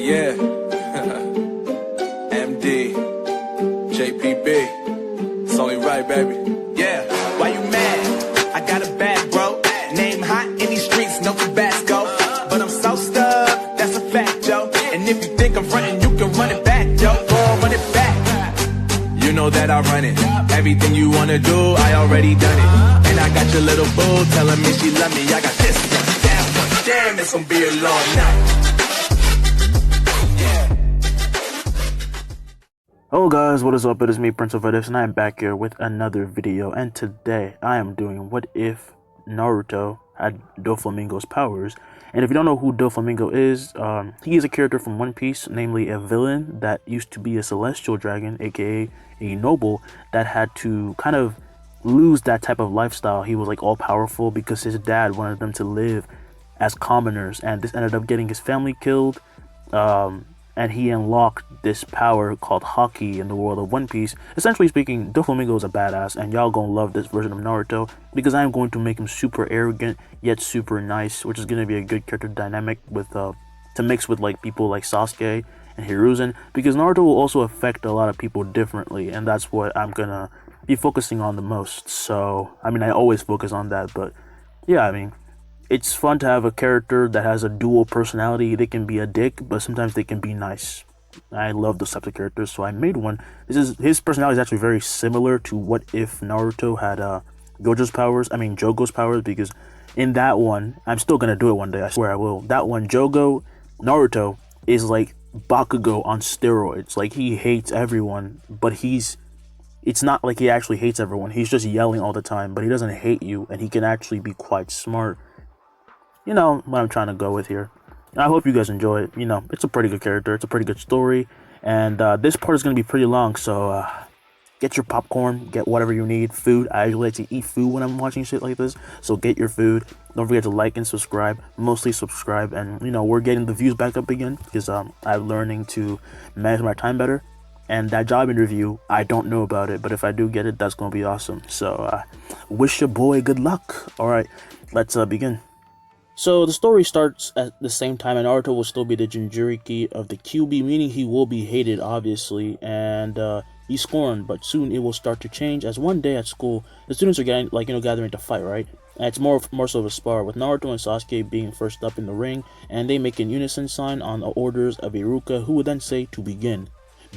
Yeah. MD. JPB. It's only right, baby. Yeah. Why you mad? I got a bad bro. Name hot in these streets, no Tabasco. But I'm so stuck, that's a fact, yo. And if you think I'm frontin', you can run it back, yo. Go on, run it back. You know that I run it. Everything you wanna do, I already done it. And I got your little boo telling me she love me. I got this. Damn, it's gonna be a long night. Hello guys, what is up? It is me, Prince of Edis, and I am back here with another video. And today I am doing what if Naruto had Doflamingo's powers. And if you don't know who Doflamingo is, he is a character from One Piece, namely a villain that used to be a celestial dragon, aka a noble, that had to kind of lose that type of lifestyle. He was like all powerful because his dad wanted them to live as commoners, and this ended up getting his family killed. And he unlocked this power called Haki in the world of One Piece. Essentially speaking, Doflamingo is a badass, and y'all gonna love this version of Naruto because I am going to make him super arrogant yet super nice, which is gonna be a good character dynamic with to mix with like people like Sasuke and Hiruzen, because Naruto will also affect a lot of people differently, and that's what I'm gonna be focusing on the most. So I mean, I always focus on that, but yeah, I mean, it's fun to have a character that has a dual personality. They can be a dick, but sometimes they can be nice. I love those types of characters, so I made one. His personality is actually very similar to what if Naruto had Jogo's powers, because in that one, I'm still gonna do it one day, I swear I will. That one, Naruto is like Bakugo on steroids. Like, he hates everyone, but it's not like he actually hates everyone. He's just yelling all the time, but he doesn't hate you, and he can actually be quite smart. You know what I'm trying to go with here. I hope you guys enjoy it. You know, it's a pretty good character. It's a pretty good story. And this part is going to be pretty long, so get your popcorn, get whatever you need, food. I usually like to eat food when I'm watching shit like this, so get your food. Don't forget to like and subscribe. Mostly subscribe, and you know, we're getting the views back up again because I'm learning to manage my time better. And that job interview, I don't know about it, but if I do get it, that's going to be awesome. So wish your boy good luck. All right, let's begin. So the story starts at the same time, and Naruto will still be the Jinchuriki of the QB, meaning he will be hated, obviously, and he's scorned. But soon it will start to change, as one day at school, the students are gathering to fight, right? And it's more so of a spar, with Naruto and Sasuke being first up in the ring, and they make an unison sign on the orders of Iruka, who would then say to begin.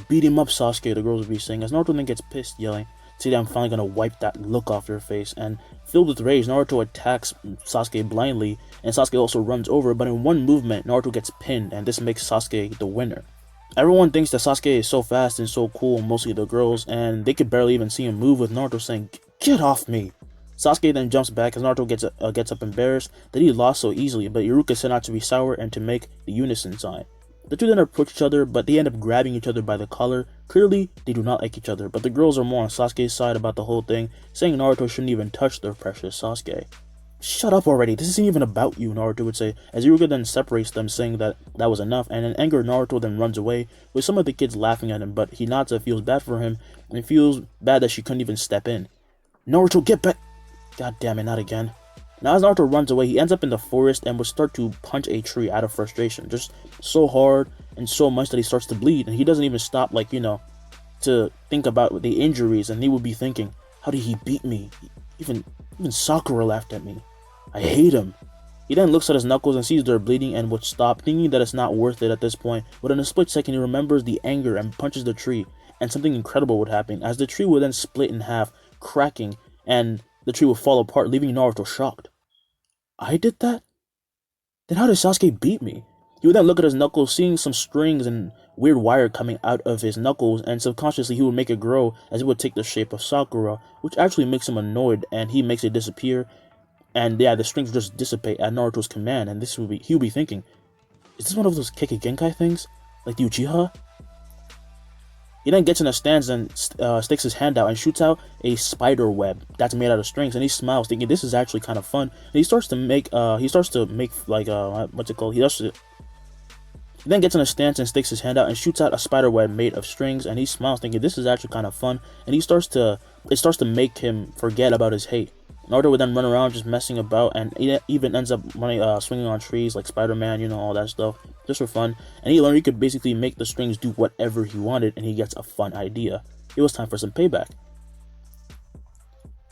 Beat him up, Sasuke, the girls will be saying, as Naruto then gets pissed, yelling, "See that I'm finally gonna wipe that look off your face." And filled with rage, Naruto attacks Sasuke blindly, and Sasuke also runs over, but in one movement, Naruto gets pinned, and this makes Sasuke the winner. Everyone thinks that Sasuke is so fast and so cool, mostly the girls, and they could barely even see him move, with Naruto saying, "Get off me!" Sasuke then jumps back as Naruto gets up embarrassed that he lost so easily, but Iruka set out to be sour and to make the unison sign. The two then approach each other, but they end up grabbing each other by the collar. Clearly, they do not like each other, but the girls are more on Sasuke's side about the whole thing, saying Naruto shouldn't even touch their precious Sasuke. "Shut up already, this isn't even about you," Naruto would say, as Iruka then separates them, saying that was enough, and in anger, Naruto then runs away, with some of the kids laughing at him, but Hinata feels bad for him, and feels bad that she couldn't even step in. "Naruto, get back!" God damn it, not again. Now as Naruto runs away, he ends up in the forest and will start to punch a tree out of frustration, just so hard and so much that he starts to bleed, and he doesn't even stop, to think about the injuries, and he would be thinking, how did he beat me? Even Sakura laughed at me. I hate him. He then looks at his knuckles and sees they're bleeding and would stop, thinking that it's not worth it at this point, but in a split second he remembers the anger and punches the tree, and something incredible would happen, as the tree would then split in half, cracking, and the tree will fall apart, leaving Naruto shocked. I did that? Then how did Sasuke beat me? He would then look at his knuckles, seeing some strings and weird wire coming out of his knuckles, and subconsciously he would make it grow as it would take the shape of Sakura, which actually makes him annoyed, and he makes it disappear. And yeah, the strings just dissipate at Naruto's command, and he would be thinking, is this one of those Kekkei Genkai things? Like the Uchiha? He then gets in a stance and sticks his hand out and shoots out a spider web that's made out of strings, and he smiles, thinking this is actually kind of fun. And he starts to make He then gets in a stance and sticks his hand out and shoots out a spider web made of strings, and he smiles, thinking this is actually kind of fun. And it starts to make him forget about his hate. Naruto would then run around just messing about, and he even ends up running, swinging on trees like Spider-Man, you know, all that stuff, just for fun. And he learned he could basically make the strings do whatever he wanted, and he gets a fun idea. It was time for some payback.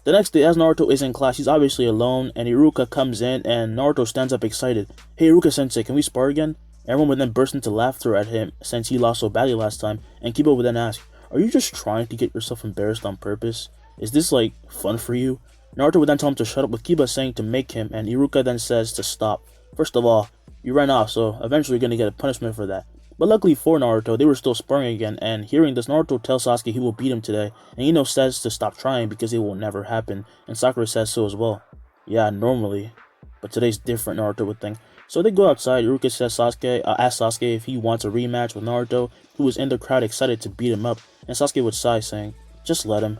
The next day, as Naruto is in class, he's obviously alone, and Iruka comes in, and Naruto stands up excited. "Hey Iruka-sensei, can we spar again?" Everyone would then burst into laughter at him, since he lost so badly last time, and Kiba would then ask, "Are you just trying to get yourself embarrassed on purpose? Is this, like, fun for you?" Naruto would then tell him to shut up, with Kiba saying to make him, and Iruka then says to stop. First of all, you ran off, so eventually you're gonna get a punishment for that. But luckily for Naruto, they were still sparring again, and hearing this, Naruto tells Sasuke he will beat him today, and Ino says to stop trying because it will never happen, and Sakura says so as well. Yeah, normally, but today's different, Naruto would think. So they go outside. Iruka says asks Sasuke if he wants a rematch with Naruto, who was in the crowd excited to beat him up, and Sasuke would sigh, saying, "Just let him.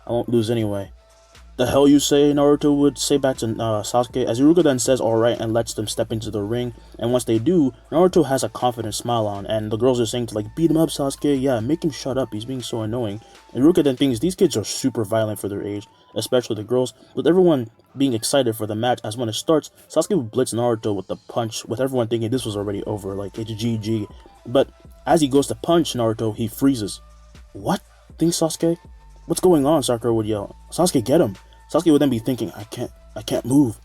I won't lose anyway." "The hell you say?" Naruto would say back to Sasuke, as Iruka then says alright and lets them step into the ring, and once they do, Naruto has a confident smile on, and the girls are saying to like, "Beat him up, Sasuke, yeah, make him shut up, he's being so annoying." And Iruka then thinks these kids are super violent for their age, especially the girls, with everyone being excited for the match, as when it starts, Sasuke would blitz Naruto with the punch, with everyone thinking this was already over, like it's GG. But as he goes to punch Naruto, he freezes. "What?" thinks Sasuke. "What's going on?" Sakura would yell. "Sasuke, get him." Sasuke would then be thinking, I can't move."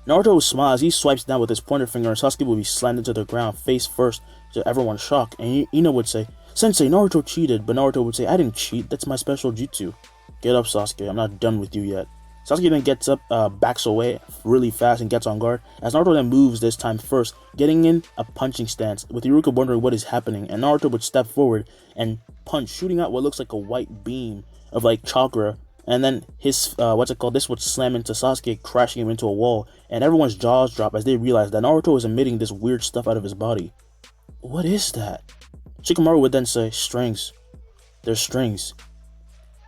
Naruto would smile as he swipes down with his pointer finger, and Sasuke would be slammed into the ground face first, to everyone's shock, and Ino would say, "Sensei, Naruto cheated," but Naruto would say, "I didn't cheat, that's my special jutsu." "Get up, Sasuke, I'm not done with you yet." Sasuke then gets up, backs away really fast and gets on guard, as Naruto then moves this time first, getting in a punching stance, with Iruka wondering what is happening, and Naruto would step forward and punch, shooting out what looks like a white beam of like chakra. And then his, this would slam into Sasuke, crashing him into a wall, and everyone's jaws drop as they realize that Naruto is emitting this weird stuff out of his body. "What is that?" Shikamaru would then say, "Strings. They're strings."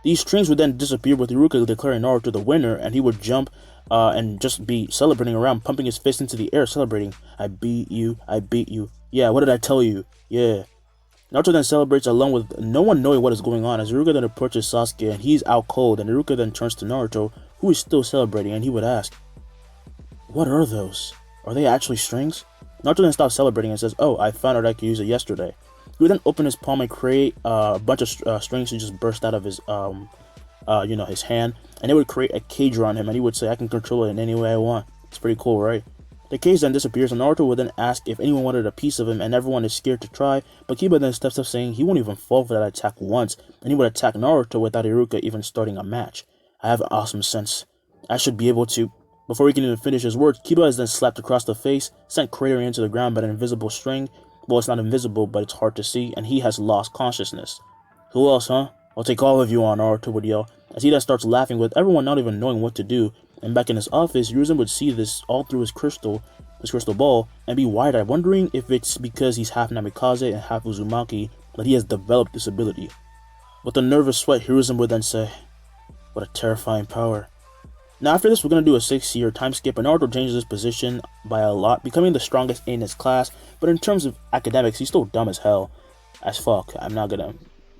These strings would then disappear, with Iruka declaring Naruto the winner, and he would jump and just be celebrating around, pumping his fist into the air, celebrating, "I beat you, I beat you. Yeah, what did I tell you? Yeah." Naruto then celebrates along with no one knowing what is going on, as Iruka then approaches Sasuke and he's out cold, and Iruka then turns to Naruto, who is still celebrating, and he would ask, "What are those? Are they actually strings?" Naruto then stops celebrating and says, "Oh, I found out I could use it yesterday." He would then open his palm and create a bunch of strings to just burst out of his his hand, and it would create a cage around him, and he would say, "I can control it in any way I want." It's pretty cool, right? The cage then disappears, and Naruto would then ask if anyone wanted a piece of him, and everyone is scared to try, but Kiba then steps up saying he won't even fall for that attack once, and he would attack Naruto without Iruka even starting a match. "I have an awesome sense. I should be able to..." Before he can even finish his words, Kiba is then slapped across the face, sent cratering into the ground by an invisible string. Well, it's not invisible, but it's hard to see, and he has lost consciousness. "Who else, huh? I'll take all of you on," Naruto would yell, as he then starts laughing, with everyone not even knowing what to do. And back in his office, Hiruzen would see this all through his crystal ball, and be wide-eyed, wondering if it's because he's half Namikaze and half Uzumaki that he has developed this ability. With a nervous sweat, Hiruzen would then say, "What a terrifying power." Now after this, we're going to do a 6-year time skip, and Naruto changes his position by a lot, becoming the strongest in his class, but in terms of academics, he's still dumb as hell. As fuck. I'm not going to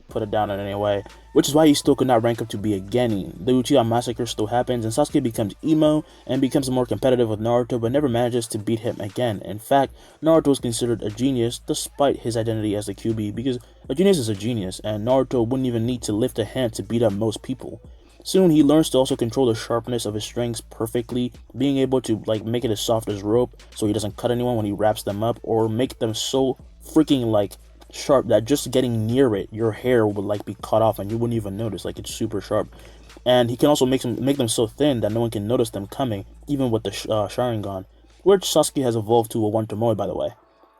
put it down in any way, which is why he still could not rank up to be a Genin. The Uchiha massacre still happens, and Sasuke becomes emo and becomes more competitive with Naruto, but never manages to beat him again. In fact, Naruto is considered a genius despite his identity as a QB, because a genius is a genius, and Naruto wouldn't even need to lift a hand to beat up most people. Soon he learns to also control the sharpness of his strings perfectly, being able to make it as soft as rope so he doesn't cut anyone when he wraps them up, or make them so freaking sharp that just getting near it, your hair would be cut off and you wouldn't even notice. It's super sharp. And he can also make them so thin that no one can notice them coming, even with the Sharingan, which Sasuke has evolved to a 1 Tomoe, by the way.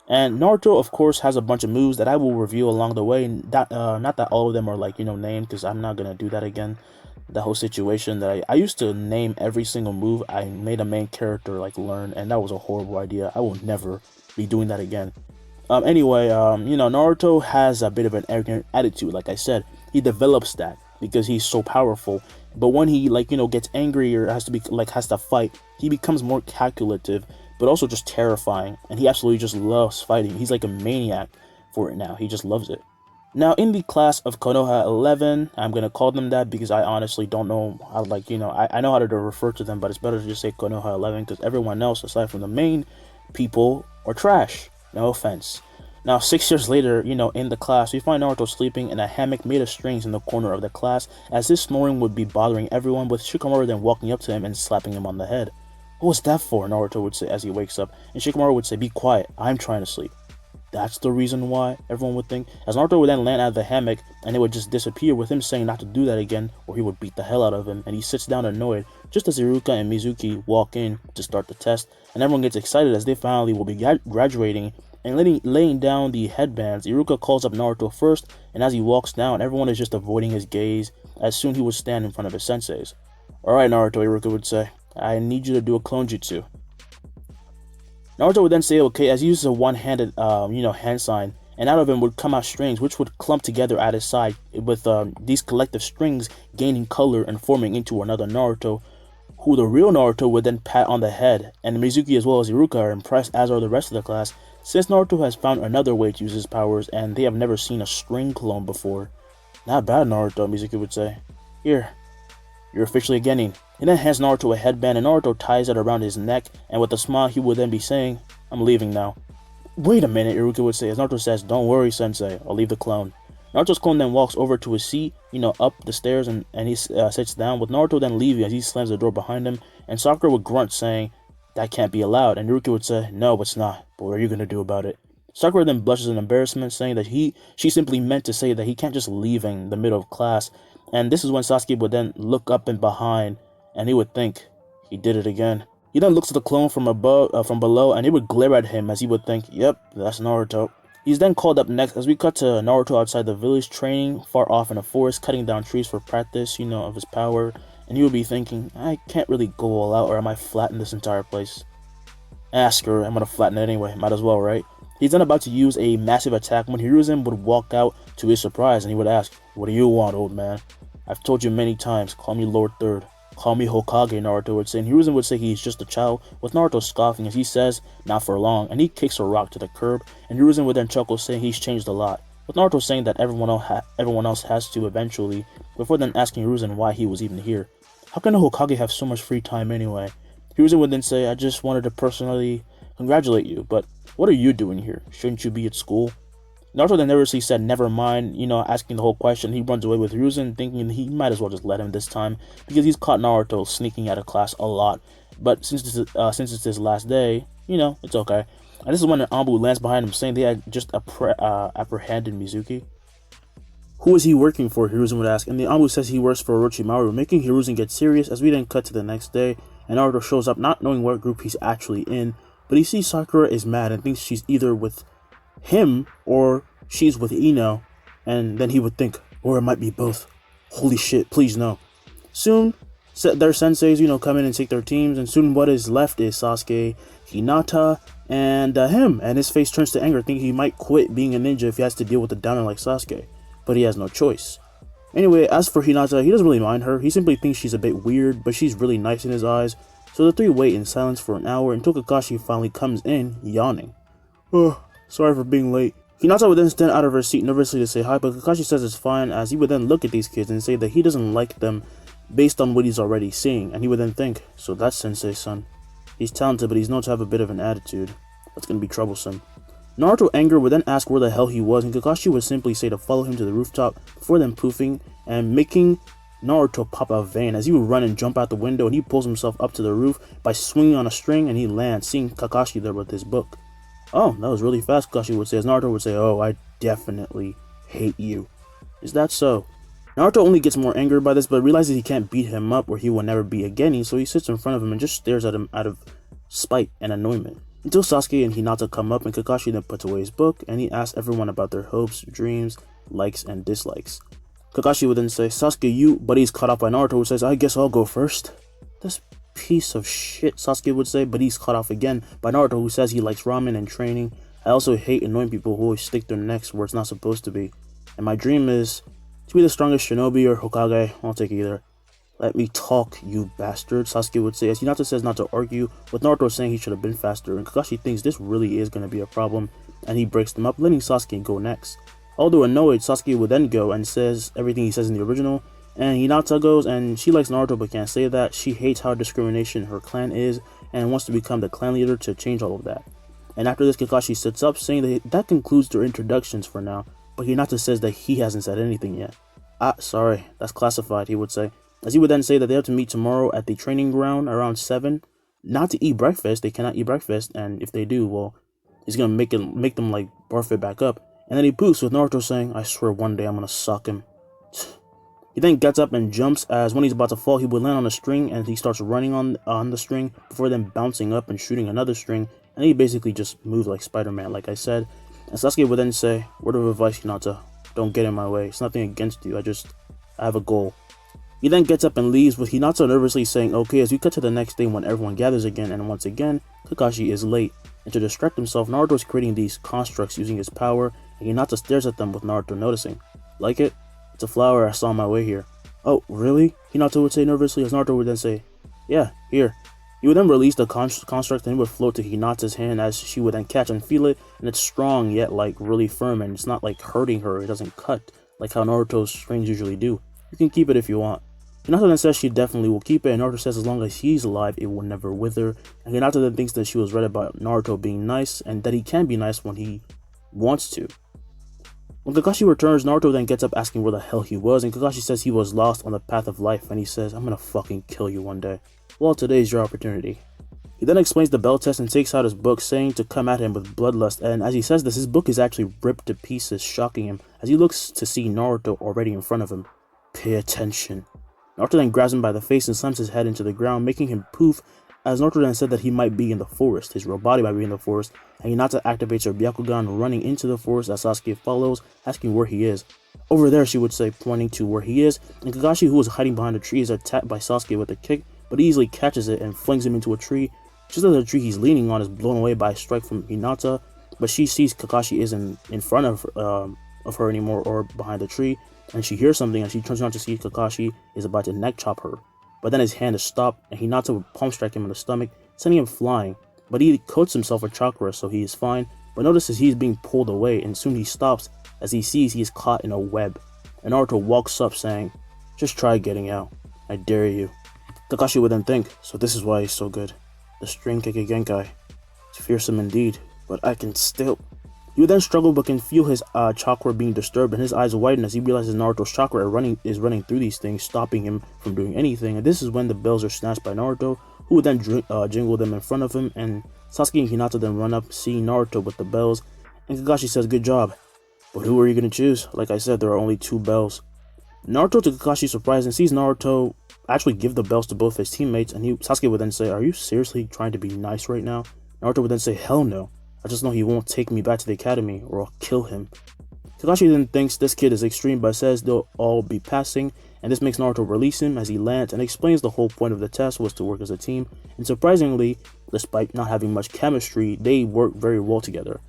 And Naruto, of course, has a bunch of moves that I will review along the way. That not that all of them are named, because I'm not gonna do that again. The whole situation that I used to name every single move I made a main character learn, and that was a horrible idea. I will never be doing that again. Anyway, Naruto has a bit of an arrogant attitude. Like I said, he develops that because he's so powerful. But when he gets angry or has to fight, he becomes more calculative, but also just terrifying. And he absolutely just loves fighting. He's like a maniac for it now. He just loves it. Now, in the class of Konoha 11, I'm going to call them that because I honestly don't know how, like, I know how to refer to them, but it's better to just say Konoha 11 because everyone else, aside from the main people, are trash. No offense. Now, 6 years later, in the class, we find Naruto sleeping in a hammock made of strings in the corner of the class, as his snoring would be bothering everyone, with Shikamaru then walking up to him and slapping him on the head. "What was that for?" Naruto would say as he wakes up, and Shikamaru would say, "Be quiet, I'm trying to sleep." That's the reason why, everyone would think, as Naruto would then land out of the hammock, and it would just disappear with him saying not to do that again, or he would beat the hell out of him, and he sits down annoyed, just as Iruka and Mizuki walk in to start the test, and everyone gets excited as they finally will be graduating, and laying down the headbands. Iruka calls up Naruto first, and as he walks down, everyone is just avoiding his gaze, as soon he would stand in front of his senseis. "Alright, Naruto," Iruka would say, "I need you to do a clone jutsu." Naruto would then say okay as he uses a one-handed, hand sign, and out of him would come out strings which would clump together at his side, with these collective strings gaining color and forming into another Naruto, who the real Naruto would then pat on the head, and Mizuki as well as Iruka are impressed, as are the rest of the class, since Naruto has found another way to use his powers, and they have never seen a string clone before. "Not bad, Naruto," Mizuki would say. "Here, you're officially a genin." He then hands Naruto a headband, and Naruto ties it around his neck, and with a smile he would then be saying, "I'm leaving now." "Wait a minute," Iruka would say, as Naruto says, "Don't worry, sensei, I'll leave the clone." Naruto's clone then walks over to his seat, up the stairs, and he sits down, with Naruto then leaving as he slams the door behind him, and Sakura would grunt saying, "That can't be allowed," and Iruka would say, "No, it's not, but what are you going to do about it?" Sakura then blushes in embarrassment, saying that she simply meant to say that he can't just leave in the middle of class, and this is when Sasuke would then look up and behind, and he would think, he did it again. He then looks at the clone from below, and he would glare at him as he would think, "Yep, that's Naruto." He's then called up next as we cut to Naruto outside the village training far off in a forest, cutting down trees for practice, of his power, and he would be thinking, "I can't really go all out, or I might flatten this entire place." Ask her, I'm gonna flatten it anyway, might as well, right? He's then about to use a massive attack when Hiruzen would walk out to his surprise, and he would ask, "What do you want, old man? I've told you many times, call me Lord Third. Call me Hokage," Naruto would say, and Hiruzen would say he's just a child, with Naruto scoffing as he says, "Not for long," and he kicks a rock to the curb, and Hiruzen would then chuckle saying he's changed a lot, with Naruto saying that everyone else has to eventually, before then asking Hiruzen why he was even here. "How can a Hokage have so much free time anyway?" Hiruzen would then say, "I just wanted to personally congratulate you, but what are you doing here? Shouldn't you be at school?" Naruto then nervously said, "Never mind," asking the whole question. He runs away with Hiruzen, thinking he might as well just let him this time, because he's caught Naruto sneaking out of class a lot. But since it's his last day, it's okay. And this is when an Anbu lands behind him, saying they had just apprehended Mizuki. "Who is he working for?" Hiruzen would ask, and the Anbu says he works for Orochimaru, making Hiruzen get serious, as we then cut to the next day, and Naruto shows up not knowing what group he's actually in, but he sees Sakura is mad and thinks she's either with him or she's with Ino, and then he would think, or it might be both. Holy shit, please no. Soon, their senseis, come in and take their teams, and soon what is left is Sasuke, Hinata, and him, and his face turns to anger, thinking he might quit being a ninja if he has to deal with a downer like Sasuke, but he has no choice. Anyway, as for Hinata, he doesn't really mind her, he simply thinks she's a bit weird, but she's really nice in his eyes, so the three wait in silence for an hour until Kakashi finally comes in, yawning. "Oh, sorry for being late." Hinata would then stand out of her seat nervously to say hi, but Kakashi says it's fine, as he would then look at these kids and say that he doesn't like them based on what he's already seeing, and he would then think, so that's Sensei's son. He's talented, but he's known to have a bit of an attitude. That's gonna be troublesome. Naruto anger would then ask where the hell he was, and Kakashi would simply say to follow him to the rooftop, before then poofing and making Naruto pop a vein as he would run and jump out the window, and he pulls himself up to the roof by swinging on a string, and he lands, seeing Kakashi there with his book. "Oh, that was really fast," Kakashi would say, as Naruto would say, "Oh, I definitely hate you." "Is that so?" Naruto only gets more angry by this, but realizes he can't beat him up or he will never be a genin, so he sits in front of him and just stares at him out of spite and annoyment. Until Sasuke and Hinata come up, and Kakashi then puts away his book, and he asks everyone about their hopes, dreams, likes, and dislikes. Kakashi would then say, "Sasuke, you," but he's caught up by Naruto, who says, "I guess I'll go first." "This piece of shit," Sasuke would say, but he's cut off again by Naruto, who says he likes ramen and training. "I also hate annoying people who always stick their necks where it's not supposed to be. And my dream is to be the strongest shinobi or Hokage. I'll take either." "Let me talk, you bastard," Sasuke would say, as Hinata says not to argue, with Naruto saying he should have been faster, and Kakashi thinks this really is going to be a problem, and he breaks them up, letting Sasuke go next. Although annoyed, Sasuke would then go and says everything he says in the original, and Hinata goes and she likes Naruto but can't say that. She hates how discrimination her clan is and wants to become the clan leader to change all of that. And after this, Kakashi sits up saying that concludes their introductions for now, but Hinata says that he hasn't said anything yet. Sorry, that's classified, he would say. As he would then say that they have to meet tomorrow at the training ground around 7. Not to eat breakfast, they cannot eat breakfast, and if they do, well, he's gonna make them like barf it back up. And then he poofs with Naruto saying, I swear one day I'm gonna suck him. He then gets up and jumps, as when he's about to fall, he would land on a string and he starts running on the string before then bouncing up and shooting another string, and he basically just moves like Spider-Man, like I said. And Sasuke would then say, word of advice, Hinata, don't get in my way. It's nothing against you, I have a goal. He then gets up and leaves, with Hinata nervously saying, okay, as we cut to the next day when everyone gathers again, and once again, Kakashi is late. And to distract himself, Naruto is creating these constructs using his power, and Hinata stares at them with Naruto noticing. Like it? It's a flower I saw on my way here. Oh, really? Hinata would say nervously, as Naruto would then say, yeah, here. He would then release the construct and it would float to Hinata's hand, as she would then catch and feel it, and it's strong yet like really firm, and it's not like hurting her, it doesn't cut like how Naruto's strings usually do. You can keep it if you want. Hinata then says she definitely will keep it, and Naruto says as long as he's alive, it will never wither. And Hinata then thinks that she was right about Naruto being nice, and that he can be nice when he wants to. When Kakashi returns, Naruto then gets up asking where the hell he was, and Kakashi says he was lost on the path of life, and he says, I'm gonna fucking kill you one day. Well, today's your opportunity. He then explains the bell test and takes out his book, saying to come at him with bloodlust, and as he says this, his book is actually ripped to pieces, shocking him, as he looks to see Naruto already in front of him. Pay attention. Naruto then grabs him by the face and slams his head into the ground, making him poof, as Naruto then said that he might be in the forest, his real body might be in the forest, and Hinata activates her Byakugan, running into the forest as Sasuke follows, asking where he is. Over there, she would say, pointing to where he is, and Kakashi, who was hiding behind a tree, is attacked by Sasuke with a kick, but easily catches it and flings him into a tree. Just as the tree he's leaning on is blown away by a strike from Hinata, but she sees Kakashi isn't in front of her anymore or behind the tree, and she hears something and she turns around to see Kakashi is about to neck chop her. But then his hand is stopped and Hinata would palm strike him in the stomach, sending him flying. But he coats himself with chakra, so he is fine, but notices he's being pulled away, and soon he stops as he sees he is caught in a web. And Naruto walks up saying, just try getting out. I dare you. Kakashi would then think, so this is why he's so good. The string Kekkei Genkai. It's fearsome indeed, but I can still... He would then struggle but can feel his chakra being disturbed, and his eyes widen as he realizes Naruto's chakra is running through these things, stopping him from doing anything. And this is when the bells are snatched by Naruto, who would then jingle them in front of him, and Sasuke and Hinata then run up, seeing Naruto with the bells, and Kakashi says, good job. But who are you going to choose? Like I said, there are only 2 bells. Naruto, to Kakashi's surprise, and sees Naruto actually give the bells to both his teammates, and Sasuke would then say, are you seriously trying to be nice right now? Naruto would then say, hell no. I just know he won't take me back to the academy, or I'll kill him. Kakashi then thinks this kid is extreme, but says they'll all be passing, and this makes Naruto release him as he lands, and explains the whole point of the test was to work as a team, and surprisingly, despite not having much chemistry, they work very well together.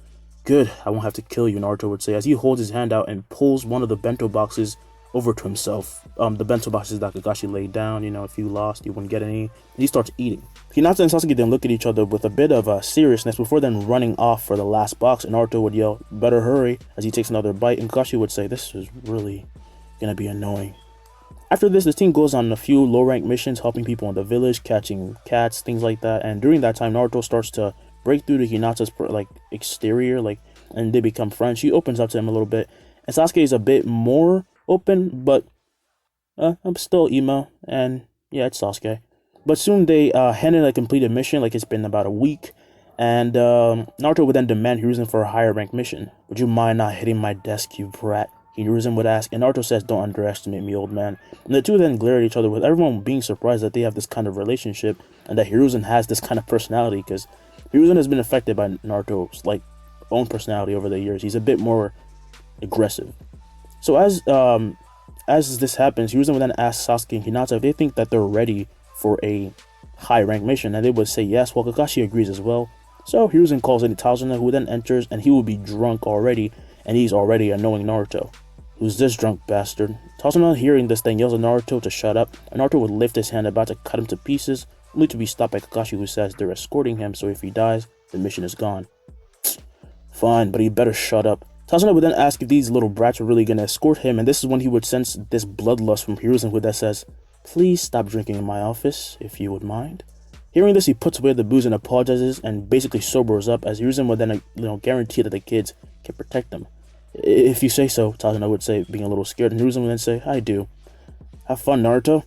Good, I won't have to kill you, Naruto would say, as he holds his hand out and pulls one of the bento boxes over to himself. The bento boxes that Kakashi laid down, you know, if you lost, you wouldn't get any, and he starts eating. Hinata and Sasuke then look at each other with a bit of seriousness before then running off for the last box, and Naruto would yell, better hurry, as he takes another bite, and Kakashi would say, this is really gonna be annoying. After this, the team goes on a few low-rank missions, helping people in the village, catching cats, things like that, and during that time, Naruto starts to break through to Hinata's exterior, and they become friends. She opens up to him a little bit, and Sasuke is a bit more open, but I'm still emo, and yeah, it's Sasuke. But soon they hand in a completed mission, like it's been about a week, and Naruto would then demand Hiruzen for a higher rank mission. Would you mind not hitting my desk, you brat? Hiruzen would ask, and Naruto says, don't underestimate me, old man. And the two then glare at each other, with everyone being surprised that they have this kind of relationship, and that Hiruzen has this kind of personality, because Hiruzen has been affected by Naruto's own personality over the years. He's a bit more aggressive. So as this happens, Hiruzen would then ask Sasuke and Hinata if they think that they're ready for a high rank mission, and they would say yes, while Kakashi agrees as well. So Hiruzen calls in Tazuna, who then enters, and he will be drunk already, and he's already annoying Naruto. Who's this drunk bastard? Tazuna, hearing this, then yells at Naruto to shut up, and Naruto would lift his hand about to cut him to pieces, only to be stopped by Kakashi, who says they're escorting him, so if he dies, the mission is gone. Fine, but he better shut up. Tazuna would then ask if these little brats were really going to escort him, and this is when he would sense this bloodlust from Hiruzen that says, "Please stop drinking in my office, if you would mind." Hearing this, he puts away the booze and apologizes and basically sobers up, as Hiruzen would then guarantee that the kids can protect them. "If you say so," Tazuna would say, being a little scared, and Hiruzen would then say, "I do." "Have fun, Naruto."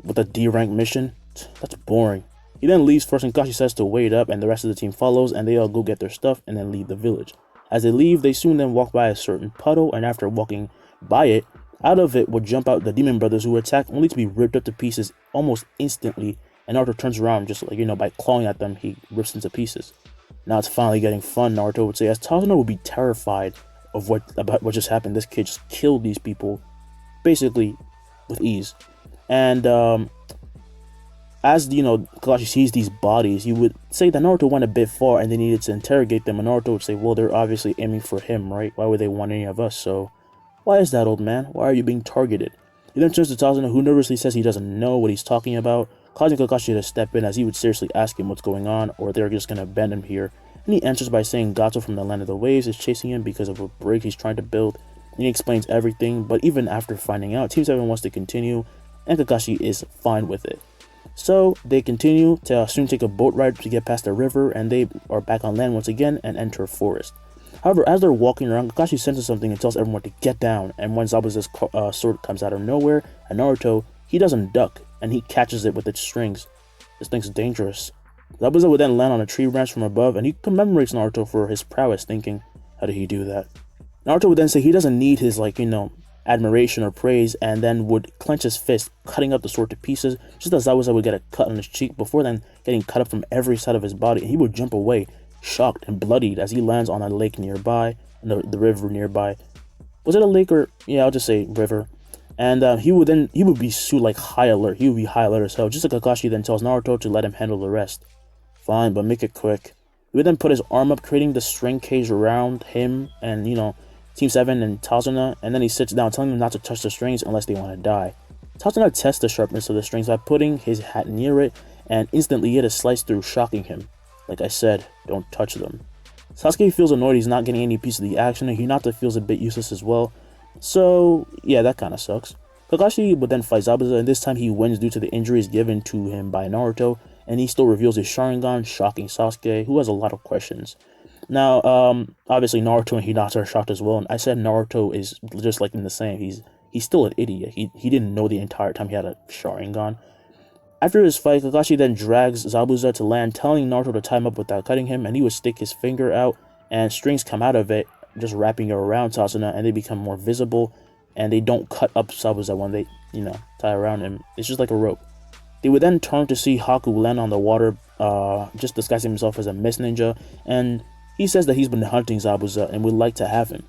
"With a D-rank mission? That's boring." He then leaves first, and Kakashi says to wait up, and the rest of the team follows, and they all go get their stuff and then leave the village. As they leave, they soon then walk by a certain puddle, and after walking by it, out of it would jump out the demon brothers, who attack only to be ripped up to pieces almost instantly, and Naruto turns around just by clawing at them, he rips into pieces. "Now it's finally getting fun," Naruto would say, as Tazuna would be terrified of about what just happened. This kid just killed these people basically with ease. And as Kakashi sees these bodies, you would say that Naruto went a bit far and they needed to interrogate them, and Naruto would say, "Well, they're obviously aiming for him, right? Why would they want any of us? So why is that, old man? Why are you being targeted?" He then turns to Tazuna, who nervously says he doesn't know what he's talking about, causing Kakashi to step in, as he would seriously ask him what's going on, or they're just going to abandon him here. And he answers by saying Gato from the Land of the Waves is chasing him because of a bridge he's trying to build. And he explains everything, but even after finding out, Team 7 wants to continue, and Kakashi is fine with it. So they continue to soon take a boat ride to get past the river, and they are back on land once again and enter a forest. However, as they're walking around, Kakashi senses something and tells everyone to get down, and when Zabuza's sword comes out of nowhere, and Naruto, he doesn't duck, and he catches it with its strings. This thing's dangerous. Zabuza would then land on a tree branch from above, and he commemorates Naruto for his prowess, thinking, how did he do that? Naruto would then say he doesn't need his, admiration or praise, and then would clench his fist, cutting up the sword to pieces, just as Zabuza would get a cut on his cheek before then getting cut up from every side of his body, and he would jump away, shocked and bloodied, as he lands on a lake nearby, the river nearby. Was it a lake or, yeah, I'll just say river. And he would be high alert. He would be high alert as hell, just like Kakashi then tells Naruto to let him handle the rest. Fine, but make it quick. He would then put his arm up, creating the string cage around him and, Team 7 and Tazuna, and then he sits down, telling them not to touch the strings unless they want to die. Tazuna tests the sharpness of the strings by putting his hat near it, and instantly it is sliced through, shocking him. Like I said, don't touch them. Sasuke feels annoyed he's not getting any piece of the action, and Hinata feels a bit useless as well. So, yeah, that kinda sucks. Kakashi would then fight Zabuza, and this time he wins due to the injuries given to him by Naruto, and he still reveals his Sharingan, shocking Sasuke, who has a lot of questions. Now, obviously Naruto and Hinata are shocked as well, and I said Naruto is just like in the same. He's still an idiot. He didn't know the entire time he had a Sharingan. After his fight, Kakashi then drags Zabuza to land, telling Naruto to tie him up without cutting him, and he would stick his finger out, and strings come out of it, just wrapping it around Tazuna, and they become more visible, and they don't cut up Zabuza when they, tie around him. It's just like a rope. They would then turn to see Haku land on the water, just disguising himself as a mist ninja, and he says that he's been hunting Zabuza and would like to have him.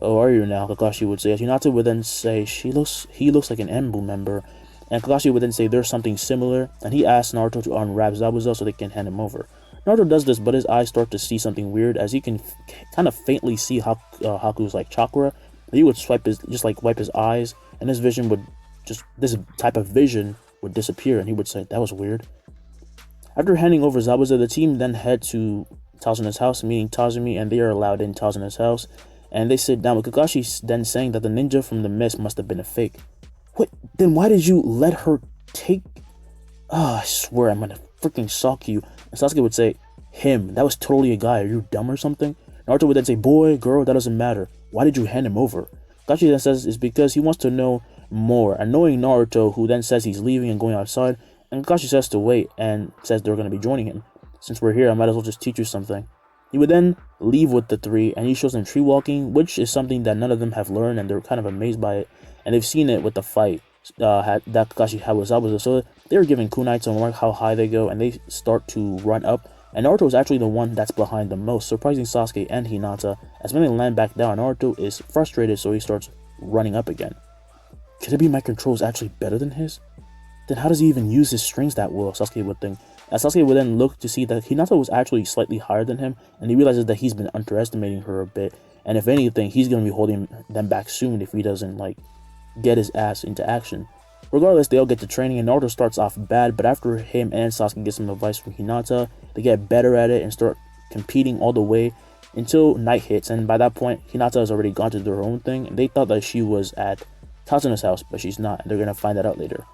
"Oh, are you now?" Kakashi would say. Hinata would then say, he looks like an Embu member, and Kakashi would then say there's something similar, and he asks Naruto to unwrap Zabuza so they can hand him over. Naruto does this, but his eyes start to see something weird, as he can kind of faintly see Haku's chakra. He would wipe his eyes, and this type of vision would disappear, and he would say that was weird. After handing over Zabuza, the team then head to Tazuna's house, meeting Tazumi, and they are allowed in Tazuna's house, and they sit down with Kakashi then saying that the ninja from the mist must have been a fake. What? Then why did you let her take... I swear I'm gonna freaking sock you. And Sasuke would say, him, that was totally a guy, are you dumb or something? Naruto would then say, boy, girl, that doesn't matter. Why did you hand him over? Kakashi then says it's because he wants to know more, and knowing Naruto, who then says he's leaving and going outside, and Kakashi says to wait, and says they're going to be joining him. Since we're here, I might as well just teach you something. He would then leave with the three, and he shows them tree walking, which is something that none of them have learned, and they're kind of amazed by it, and they've seen it with the fight that Kakashi had with Zabuza, so they're giving kunai to mark how high they go, and they start to run up, and Naruto is actually the one that's behind the most, surprising Sasuke and Hinata, as when they land back down, Naruto is frustrated, so he starts running up again. Could it be my control is actually better than his? Then how does he even use his strings that well, Sasuke would think. As Sasuke would then look to see that Hinata was actually slightly higher than him, and he realizes that he's been underestimating her a bit, and if anything, he's going to be holding them back soon if he doesn't, get his ass into action. Regardless, they all get to training, and Naruto starts off bad, but after him and Sasuke get some advice from Hinata, they get better at it and start competing all the way, until night hits, and by that point, Hinata has already gone to do her own thing, and they thought that she was at Tasuna's house, but she's not, and they're gonna find that out later.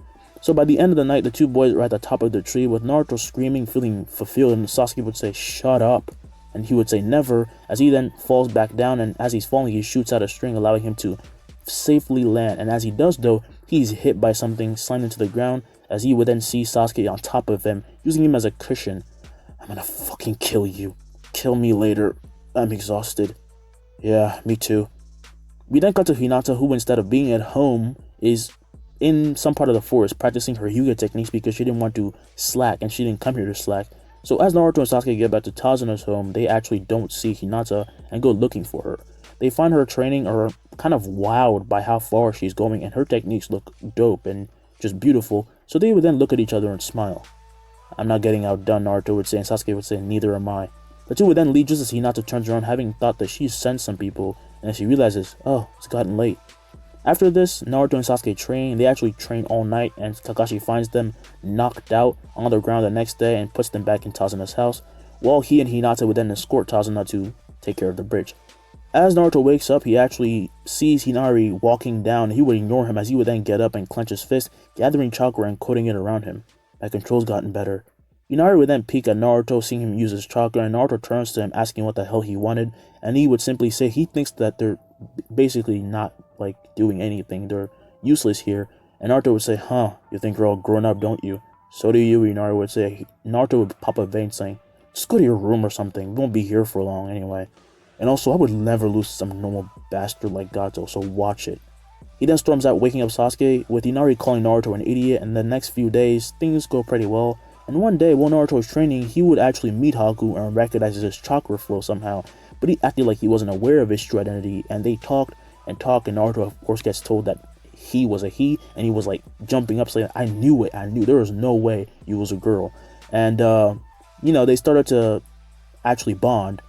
So by the end of the night, the two boys are at the top of the tree, with Naruto screaming, feeling fulfilled, and Sasuke would say, "Shut up," and he would say, "Never," as he then falls back down, and as he's falling, he shoots out a string, allowing him to safely land, and as he does though, he's hit by something, slammed into the ground, as he would then see Sasuke on top of him, using him as a cushion. "I'm gonna fucking kill you. Kill me later. I'm exhausted." Yeah, me too. We then cut to Hinata, who instead of being at home is in some part of the forest practicing her Hyuga techniques because she didn't want to slack, and she didn't come here to slack. So as Naruto and Sasuke get back to Tazuna's home, they actually don't see Hinata and go looking for her. They find her training, or are kind of wowed by how far she's going, and her techniques look dope and just beautiful, so they would then look at each other and smile. "I'm not getting outdone," Naruto would say, and Sasuke would say, "Neither am I." The two would then leave just as Hinata turns around, having thought that she's sent some people, and then she realizes, oh, it's gotten late. After this, Naruto and Sasuke train. They actually train all night, and Kakashi finds them knocked out on the ground the next day and puts them back in Tazuna's house, while he and Hinata would then escort Tazuna to take care of the bridge. As Naruto wakes up, he actually sees Hinari walking down, and he would ignore him as he would then get up and clench his fist, gathering chakra and coating it around him. "My control's gotten better." Hinari would then peek at Naruto, seeing him use his chakra, and Naruto turns to him asking what the hell he wanted, and he would simply say he thinks that they're basically not like doing anything, they're useless here. And Naruto would say, "Huh, you think you're all grown up, don't you?" "So do you," Hinari would say. Naruto would pop a vein saying, "Just go to your room or something, we won't be here for long anyway. And also, I would never lose some normal bastard like Gato, so watch it." He then storms out, waking up Sasuke, with Hinari calling Naruto an idiot, and the next few days, things go pretty well. And one day, while Naruto was training, he would actually meet Haku and recognizes his chakra flow somehow, but he acted like he wasn't aware of his true identity, and they talked, and Naruto of course gets told that he was a he, and he was like jumping up saying, I knew there was no way you was a girl." And they started to actually bond,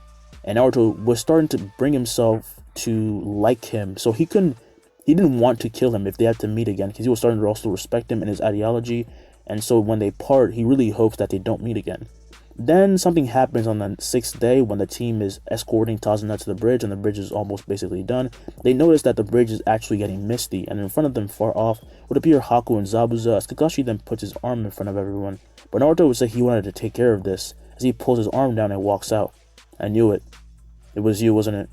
and Naruto was starting to bring himself to like him, so he didn't want to kill him if they had to meet again, because he was starting to also respect him and his ideology. And so when they part, he really hopes that they don't meet again. Then something happens on the 6th day when the team is escorting Tazuna to the bridge, and the bridge is almost basically done. They notice that the bridge is actually getting misty, and in front of them far off would appear Haku and Zabuza, as Kakashi then puts his arm in front of everyone. But Naruto would say he wanted to take care of this, as he pulls his arm down and walks out. "I knew it. It was you, wasn't it?"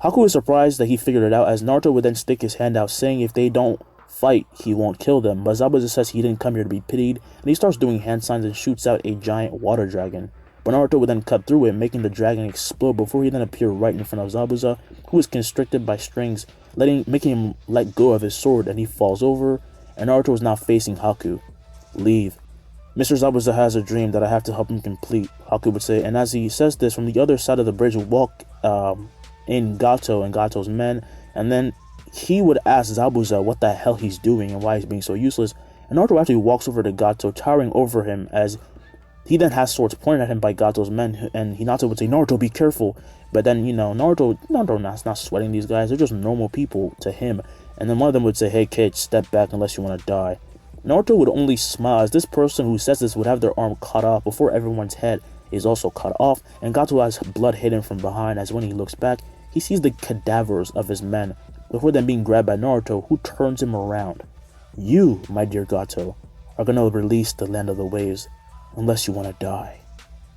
Haku is surprised that he figured it out, as Naruto would then stick his hand out, saying if they don't fight, he won't kill them. But Zabuza says he didn't come here to be pitied, and he starts doing hand signs and shoots out a giant water dragon. But Naruto would then cut through it, making the dragon explode before he then appear right in front of Zabuza, who is constricted by strings, making him let go of his sword, and he falls over, and Naruto is now facing Haku. "Leave. Mr. Zabuza has a dream that I have to help him complete," Haku would say, and as he says this, from the other side of the bridge would walk in Gato and Gato's men, and then he would ask Zabuza what the hell he's doing and why he's being so useless, and Naruto actually walks over to Gato, towering over him, as he then has swords pointed at him by Gato's men, and Hinata would say, "Naruto, be careful." But then, Naruto not sweating these guys, they're just normal people to him, and then one of them would say, "Hey kid, step back unless you want to die." Naruto would only smile, as this person who says this would have their arm cut off before everyone's head is also cut off, and Gato has blood hidden from behind, as when he looks back, he sees the cadavers of his men, before then being grabbed by Naruto, who turns him around. "You, my dear Gato, are gonna release the land of the waves, unless you want to die."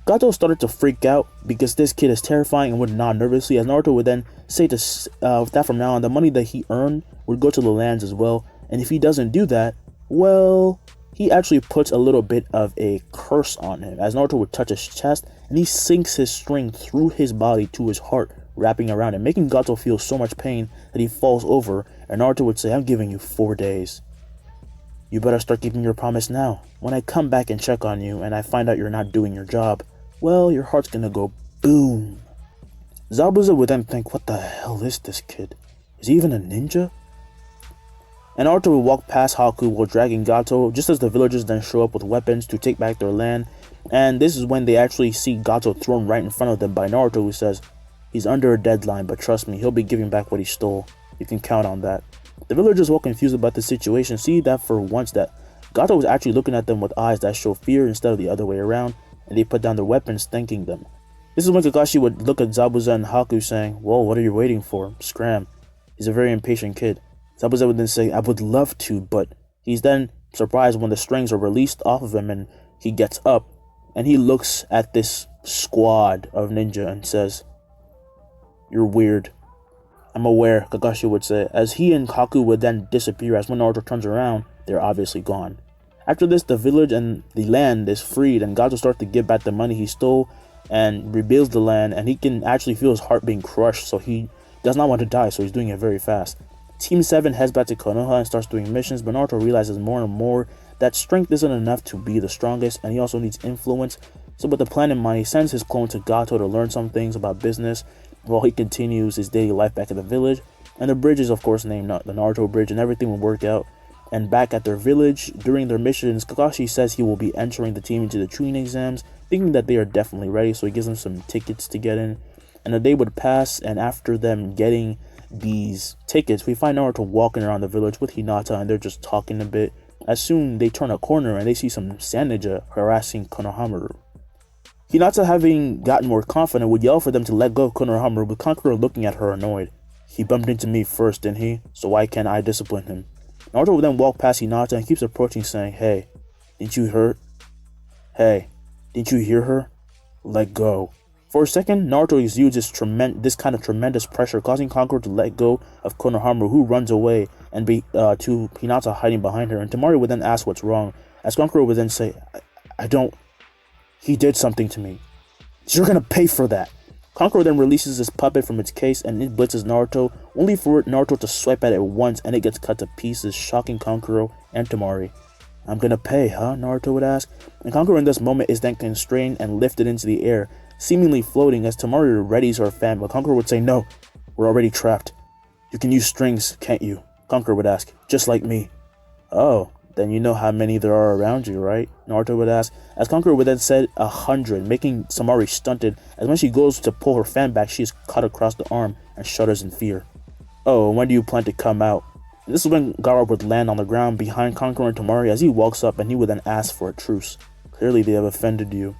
Gato started to freak out, because this kid is terrifying, and would nod nervously, as Naruto would then say that from now on, the money that he earned would go to the lands as well, and if he doesn't do that, well, he actually puts a little bit of a curse on him, as Naruto would touch his chest, and he sinks his string through his body to his heart, wrapping around him, making Gato feel so much pain that he falls over, and Naruto would say, "I'm giving you 4 days. You better start keeping your promise now. When I come back and check on you, and I find out you're not doing your job, well, your heart's gonna go boom." Zabuza would then think, what the hell is this kid? Is he even a ninja? And Naruto would walk past Haku while dragging Gato, just as the villagers then show up with weapons to take back their land, and this is when they actually see Gato thrown right in front of them by Naruto, who says, "He's under a deadline, but trust me, he'll be giving back what he stole. You can count on that." The villagers, while confused about the situation, see that for once that Gato was actually looking at them with eyes that show fear instead of the other way around, and they put down their weapons, thanking them. This is when Kakashi would look at Zabuza and Haku saying, "Well, what are you waiting for? Scram." He's a very impatient kid. Zabuza would then say, "I would love to," but he's then surprised when the strings are released off of him and he gets up and he looks at this squad of ninja and says, "You're weird." "I'm aware," Kakashi would say, as he and Haku would then disappear. As when Naruto turns around, they're obviously gone. After this, the village and the land is freed, and Gato starts to give back the money he stole and rebuilds the land, and he can actually feel his heart being crushed, so he does not want to die, so he's doing it very fast. Team 7 heads back to Konoha and starts doing missions, but Naruto realizes more and more that strength isn't enough to be the strongest, and he also needs influence. So with the plan in mind, he sends his clone to Gato to learn some things about business while he continues his daily life back at the village. And the bridge is of course named the Naruto Bridge, and everything will work out. And back at their village, during their missions, Kakashi says he will be entering the team into the Chunin exams, thinking that they are definitely ready, so he gives them some tickets to get in. And a day would pass, and after them getting these tickets, we find Naruto walking around the village with Hinata, and they're just talking a bit. As soon they turn a corner and they see some sand ninja harassing Konohamaru. Hinata, having gotten more confident, would yell for them to let go of Konohamaru, with Kankuro looking at her annoyed. "He bumped into me first, didn't he? So why can't I discipline him?" Naruto would then walk past Hinata and keeps approaching, saying, "Hey, didn't you hurt? Hey, didn't you hear her? Let go." For a second, Naruto exudes this kind of tremendous pressure, causing Kankuro to let go of Konohamaru, who runs away and to Hinata hiding behind her. And Temari would then ask what's wrong, as Kankuro would then say, I don't... He did something to me. You're gonna pay for that." Kankuro then releases his puppet from its case and it blitzes Naruto, only for Naruto to swipe at it once and it gets cut to pieces, shocking Kankuro and Temari. "I'm gonna pay, huh?" Naruto would ask. And Kankuro in this moment is then constrained and lifted into the air, seemingly floating, as Temari readies her fan, but Kankuro would say, "No, we're already trapped. You can use strings, can't you?" Kankuro would ask, "Just like me." "Oh, then you know how many there are around you, right?" Naruto would ask, as Kankuro would then say 100, making Temari stunted, as when she goes to pull her fan back, she is cut across the arm and shudders in fear. "Oh, and when do you plan to come out?" And this is when Gaara would land on the ground behind Kankuro and Temari as he walks up, and he would then ask for a truce. "Clearly they have offended you."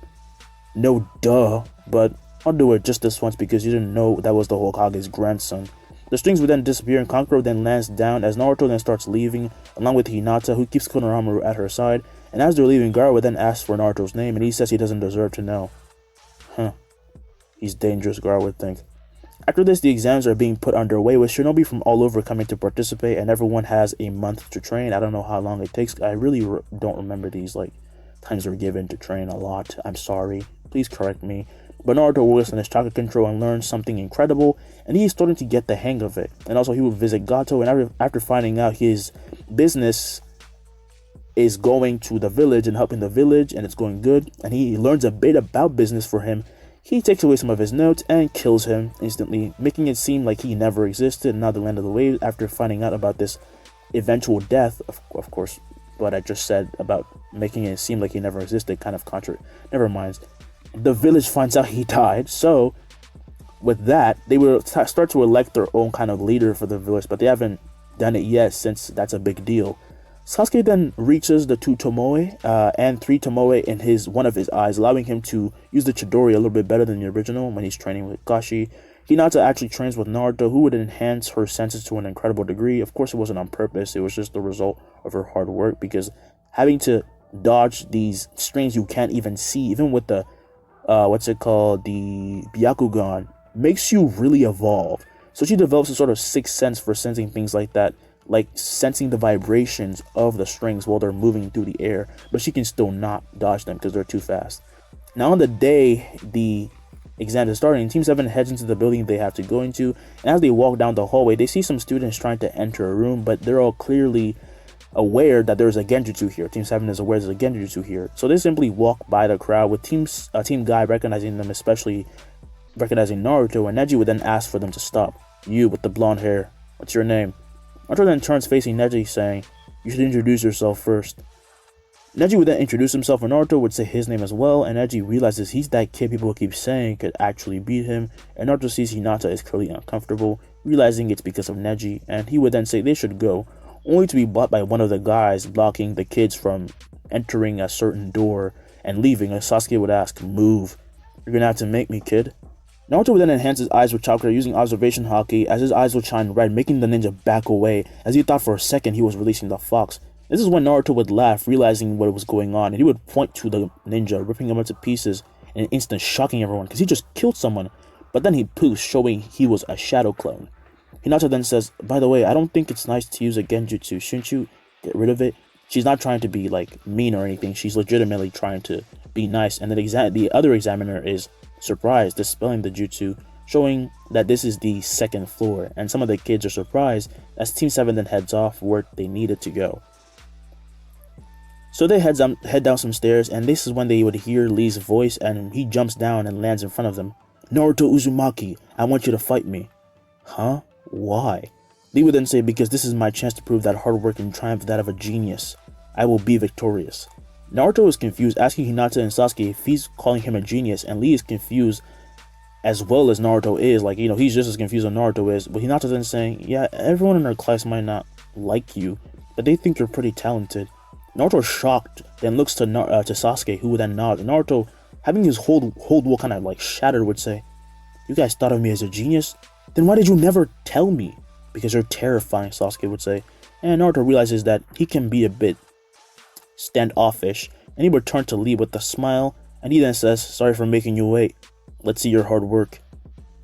"No, duh, but I'll do it just this once because you didn't know that was the Hokage's grandson." The strings would then disappear and Kankuro then lands down as Naruto then starts leaving, along with Hinata, who keeps Konohamaru at her side. And as they're leaving, Gaara would then ask for Naruto's name, and he says he doesn't deserve to know. He's dangerous, Gaara would think. After this, the exams are being put underway, with shinobi from all over coming to participate, and everyone has a month to train. I don't know how long it takes. I really don't remember these times they're given to train a lot. I'm sorry. Please correct me. But Naruto works on his chakra control and learns something incredible, and he's starting to get the hang of it. And also he would visit Gato, and after finding out his business is going to the village and helping the village, and it's going good, and he learns a bit about business for him, he takes away some of his notes and kills him instantly, making it seem like he never existed and not the land of the waves. After finding out about this eventual death, of course, what I just said about making it seem like he never existed kind of never mind. The village finds out he died, so with that, they will start to elect their own kind of leader for the village, but they haven't done it yet since that's a big deal. Sasuke then reaches the 2 Tomoe and 3 Tomoe in one of his eyes, allowing him to use the Chidori a little bit better than the original when he's training with Kashi. Hinata actually trains with Naruto, who would enhance her senses to an incredible degree. Of course, it wasn't on purpose, it was just the result of her hard work, because having to dodge these strings you can't even see, even with the the Byakugan, makes you really evolve. So she develops a sort of sixth sense for sensing things like that, like sensing the vibrations of the strings while they're moving through the air, but she can still not dodge them because they're too fast. Now on the day the exam is starting, Team 7 heads into the building they have to go into, and as they walk down the hallway, they see some students trying to enter a room, but they're all clearly aware that there's a genjutsu here. Team 7 is aware there's a genjutsu here, so they simply walk by the crowd, with Team Guy recognizing them, especially recognizing Naruto, and Neji would then ask for them to stop. "You with the blonde hair, what's your name?" Naruto then turns facing Neji, saying, "You should introduce yourself first." Neji would then introduce himself, and Naruto would say his name as well, and Neji realizes he's that kid people keep saying could actually beat him, and Naruto sees Hinata is clearly uncomfortable, realizing it's because of Neji, and he would then say they should go, only to be blocked by one of the guys blocking the kids from entering a certain door and leaving, as Sasuke would ask, "Move." You're gonna have to make me, kid. Naruto would then enhance his eyes with chakra using observation haki as his eyes would shine red, making the ninja back away as he thought for a second he was releasing the fox. This is when Naruto would laugh, realizing what was going on, and he would point to the ninja, ripping him into pieces in an instant, shocking everyone because he just killed someone. But then he poofs, showing he was a shadow clone. Hinata then says, by the way, I don't think it's nice to use a genjutsu, shouldn't you get rid of it? She's not trying to be like mean or anything, she's legitimately trying to be nice, and the other examiner is surprised, dispelling the jutsu, showing that this is the second floor, and some of the kids are surprised as Team 7 then heads off where they needed to go. So they head down some stairs, and this is when they would hear Lee's voice, and he jumps down and lands in front of them. Naruto Uzumaki, I want you to fight me. Huh? Why? Lee would then say, because this is my chance to prove that hard work and triumph that of a genius. I will be victorious. Naruto is confused, asking Hinata and Sasuke if he's calling him a genius, and Lee is confused as well as Naruto is. Like, he's just as confused as Naruto is. But Hinata then saying, yeah, everyone in our class might not like you, but they think you're pretty talented. Naruto is shocked, then looks to Sasuke, who would then nod. And Naruto, having his whole wall kind of like shattered, would say, you guys thought of me as a genius? Then why did you never tell me? Because you're terrifying, Sasuke would say. And Naruto realizes that he can be a bit standoffish, and he would turn to Lee with a smile, and he then says, sorry for making you wait. Let's see your hard work.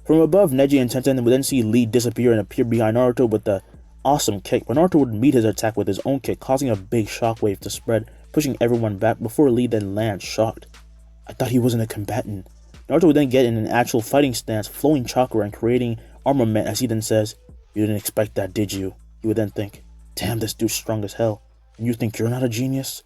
From above, Neji and Tenten would then see Lee disappear and appear behind Naruto with the awesome kick, but Naruto would meet his attack with his own kick, causing a big shockwave to spread, pushing everyone back before Lee then lands shocked. I thought he wasn't a combatant. Naruto would then get in an actual fighting stance, flowing chakra and creating armament as he then says, you didn't expect that, did you? He would then think, damn, this dude's strong as hell. And you think you're not a genius?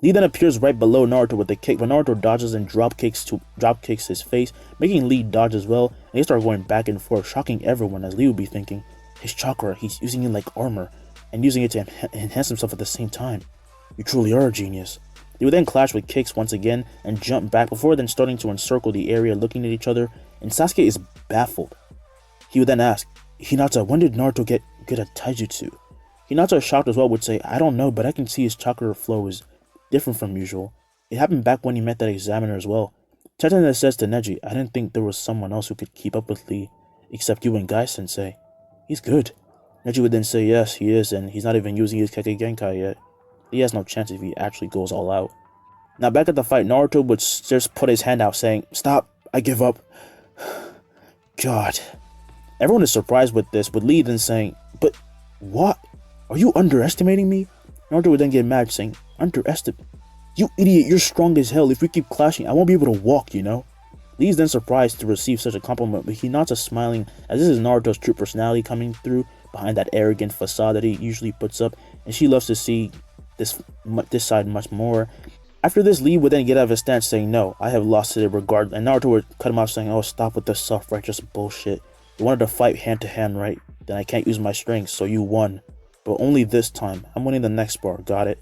Lee then appears right below Naruto with a kick, but Naruto dodges and drop kicks his face, making Lee dodge as well, and they start going back and forth, shocking everyone as Lee would be thinking, his chakra, he's using it like armor, and using it to enhance himself at the same time. You truly are a genius. They would then clash with kicks once again, and jump back before then starting to encircle the area looking at each other, and Sasuke is baffled. He would then ask, Hinata, when did Naruto get good at taijutsu? Hinata, shocked as well, would say, I don't know, but I can see his chakra flow is different from usual. It happened back when he met that examiner as well. Tenten says to Neji, I didn't think there was someone else who could keep up with Lee, except you and Gai-sensei. He's good. Neji would then say, yes, he is, and he's not even using his Kekkei Genkai yet. He has no chance if he actually goes all out. Now back at the fight, Naruto would just put his hand out saying, stop, I give up. God. Everyone is surprised with this, with Lee then saying, but what? Are you underestimating me? Naruto would then get mad saying, underestimate? You idiot, you're strong as hell. If we keep clashing, I won't be able to walk, you know? Lee is then surprised to receive such a compliment, but Hinata smiling as this is Naruto's true personality coming through behind that arrogant facade that he usually puts up, and she loves to see this side much more. After this, Lee would then get out of his stance saying, no, I have lost it regard, and Naruto would cut him off saying, oh, stop with this self-righteous bullshit. You wanted to fight hand to hand, right? Then I can't use my strength, so you won. But only this time. I'm winning the next spar, got it?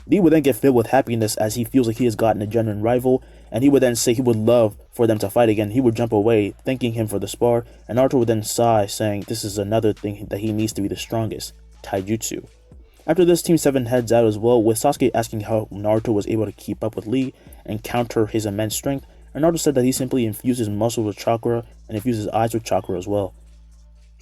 Lee would then get filled with happiness as he feels like he has gotten a genuine rival, and he would then say he would love for them to fight again. He would jump away, thanking him for the spar, and Naruto would then sigh, saying this is another thing that he needs to be the strongest, taijutsu. After this, Team 7 heads out as well, with Sasuke asking how Naruto was able to keep up with Lee and counter his immense strength, and Naruto said that he simply infuses muscle with chakra and infuses eyes with chakra as well.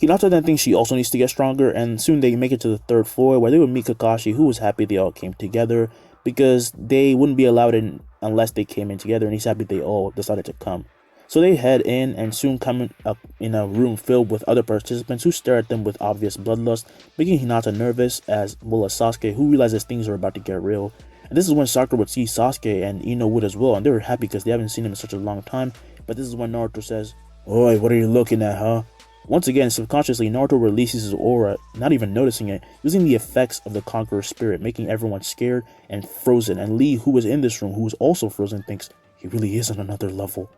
Hinata then thinks she also needs to get stronger, and soon they make it to the third floor where they would meet Kakashi, who was happy they all came together because they wouldn't be allowed in unless they came in together, and he's happy they all decided to come. So they head in and soon come up in a room filled with other participants who stare at them with obvious bloodlust, making Hinata nervous as well as Sasuke, who realizes things are about to get real. And this is when Sakura would see Sasuke, and Ino would as well, and they were happy because they haven't seen him in such a long time. But this is when Naruto says, "Oi, what are you looking at, huh?" Once again, subconsciously, Naruto releases his aura, not even noticing it, using the effects of the Conqueror's spirit, making everyone scared and frozen. And Lee, who was in this room, who was also frozen, thinks he really is on another level.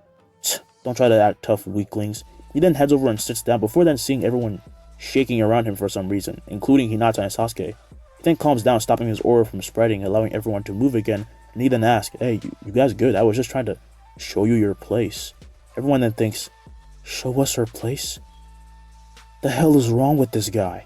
Don't try to act tough, weaklings. He then heads over and sits down before then seeing everyone shaking around him for some reason, including Hinata and Sasuke. He then calms down, stopping his aura from spreading, allowing everyone to move again, and he then asks, "Hey, you guys good? I was just trying to show you your place." Everyone then thinks, show us our place? The hell is wrong with this guy?